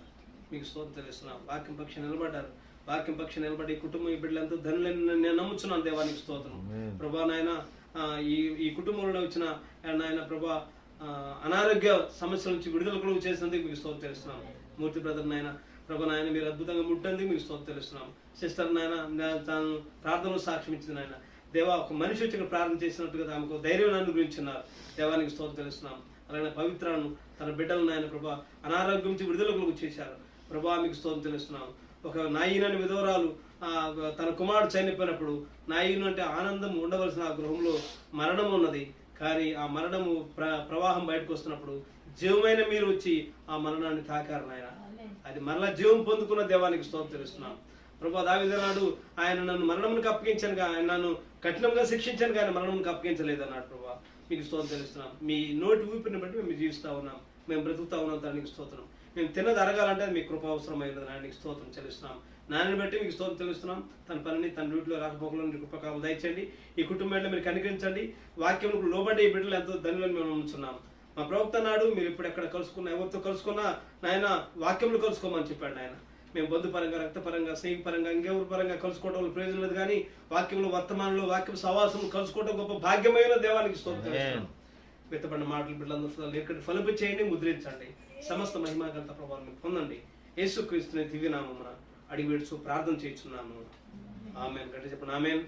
మీకు స్తోత్రం తెలుస్తున్నాం. వాక్యం పక్షి నిలబడ్డారు. వాక్యం పక్షి నిలబడి ఈ కుటుంబం ఈ బిడ్డలంతా ధనులని నేను నమ్ముతున్నాను. దేవానికి స్తోత్రం. ప్రభా నాయన ఈ కుటుంబంలో వచ్చిన నాయన ప్రభా అనారోగ్య సమస్యల నుంచి విడుదల కొరకు చేసినందుకు మీకు స్తోత్రం తెలుస్తున్నాం. మూర్తి బ్రదర్ నాయన ప్రభా నాయన మీరు అద్భుతంగా ముట్టందుకు మీకు స్తోత్రం తెలుస్తున్నాం. సిస్టర్ నాయన తాను ప్రార్థనలో సాక్ష్యం ఇచ్చింది. నాయన దేవా ఒక మనిషి వచ్చి ప్రార్థన చేసినట్టుగా ఆమెకు ధైర్యం నన్ను గురించిన్నారు. దేవానికి స్తోత్రం తెలుస్తున్నాం. అలాగే పవిత్రను తన బిడ్డలు నాయన ప్రభా అనారోగ్యం నుంచి విడుదల కొరకు చేశారు. ప్రభా మీకు స్తోత్రం తెలుస్తున్నాం. ఒక నాయనని విధవరాలు తన కుమారుడు చనిపోయినప్పుడు నాయను అంటే ఆనందం ఉండవలసిన ఆ గృహంలో మరణం ఉన్నది. కానీ ఆ మరణము ప్రవాహం బయటకు వస్తున్నప్పుడు జీవమైన మీరు వచ్చి ఆ మరణాన్ని తాకారు. నాయన అది మరలా జీవం పొందుకున్న దేవానికి స్తోత్రం తెలుస్తున్నాం. ప్రభా దావీదు అన్నాడు, ఆయన నన్ను మరణమునికి అప్పగించాను, ఆయన నన్ను కఠినంగా శిక్షించాను కానీ మరణమునికి అప్పగించలేదు అన్నాడు. ప్రభా మీకు స్తోత్రం తెలుస్తున్నాం. మీ నోటి ఊపిరిని బట్టి మేము జీవిస్తూ ఉన్నాం, మేము బ్రతుకుతా ఉన్నాం. దానికి స్తోత్రం. మేము తిన్నది అరగాలంటే మీ కృప అవసరమైనది. ఆయనకి స్తోత్రం చెల్లిస్తున్నాం. నాయని బట్టి మీకు స్తోత్రం తెలుస్తున్నాం. తన పనిని తన డ్యూటీలో రాకపోకలో మీరు కృపకాలు దయచేయండి. ఈ కుటుంబంలో మీరు కనికరించండి. వాక్యం లోబడి ఈ బిడ్డలు ఎంతో ధన్యులను మేము నమ్ముతున్నాం. మా ప్రవక్త నాడు మీరు ఇప్పుడు ఎక్కడ కలుసుకున్నా ఎవరితో కలుసుకున్నా నాయన వాక్యంలో కలుసుకోమని చెప్పాడు. నాయన మేము బంధుపరంగా రక్తపరంగా స్నేహిపరంగా ఇంకెవరి పరంగా కలుసుకోవడం వల్ల ప్రయోజనం లేదు. కానీ వాక్యంలో వర్తమానంలో వాక్యం సవాసం కలుసుకోవడం గొప్ప భాగ్యమైన దేవానికి స్తోత్రం. విత్తబడిన మాటలు బిడ్డలందరూ ఇక్కడ ఫలింప చేయండి, ముద్రించండి. సమస్త మహిమాగంత ప్రభావం పొందండి. యేసుక్రీస్తుని దివ్యనామమున అడిగి వేడుచు ప్రార్థన చేస్తున్నాము. ఆమేన్. గట్టిగా చెప్పండి ఆమేన్.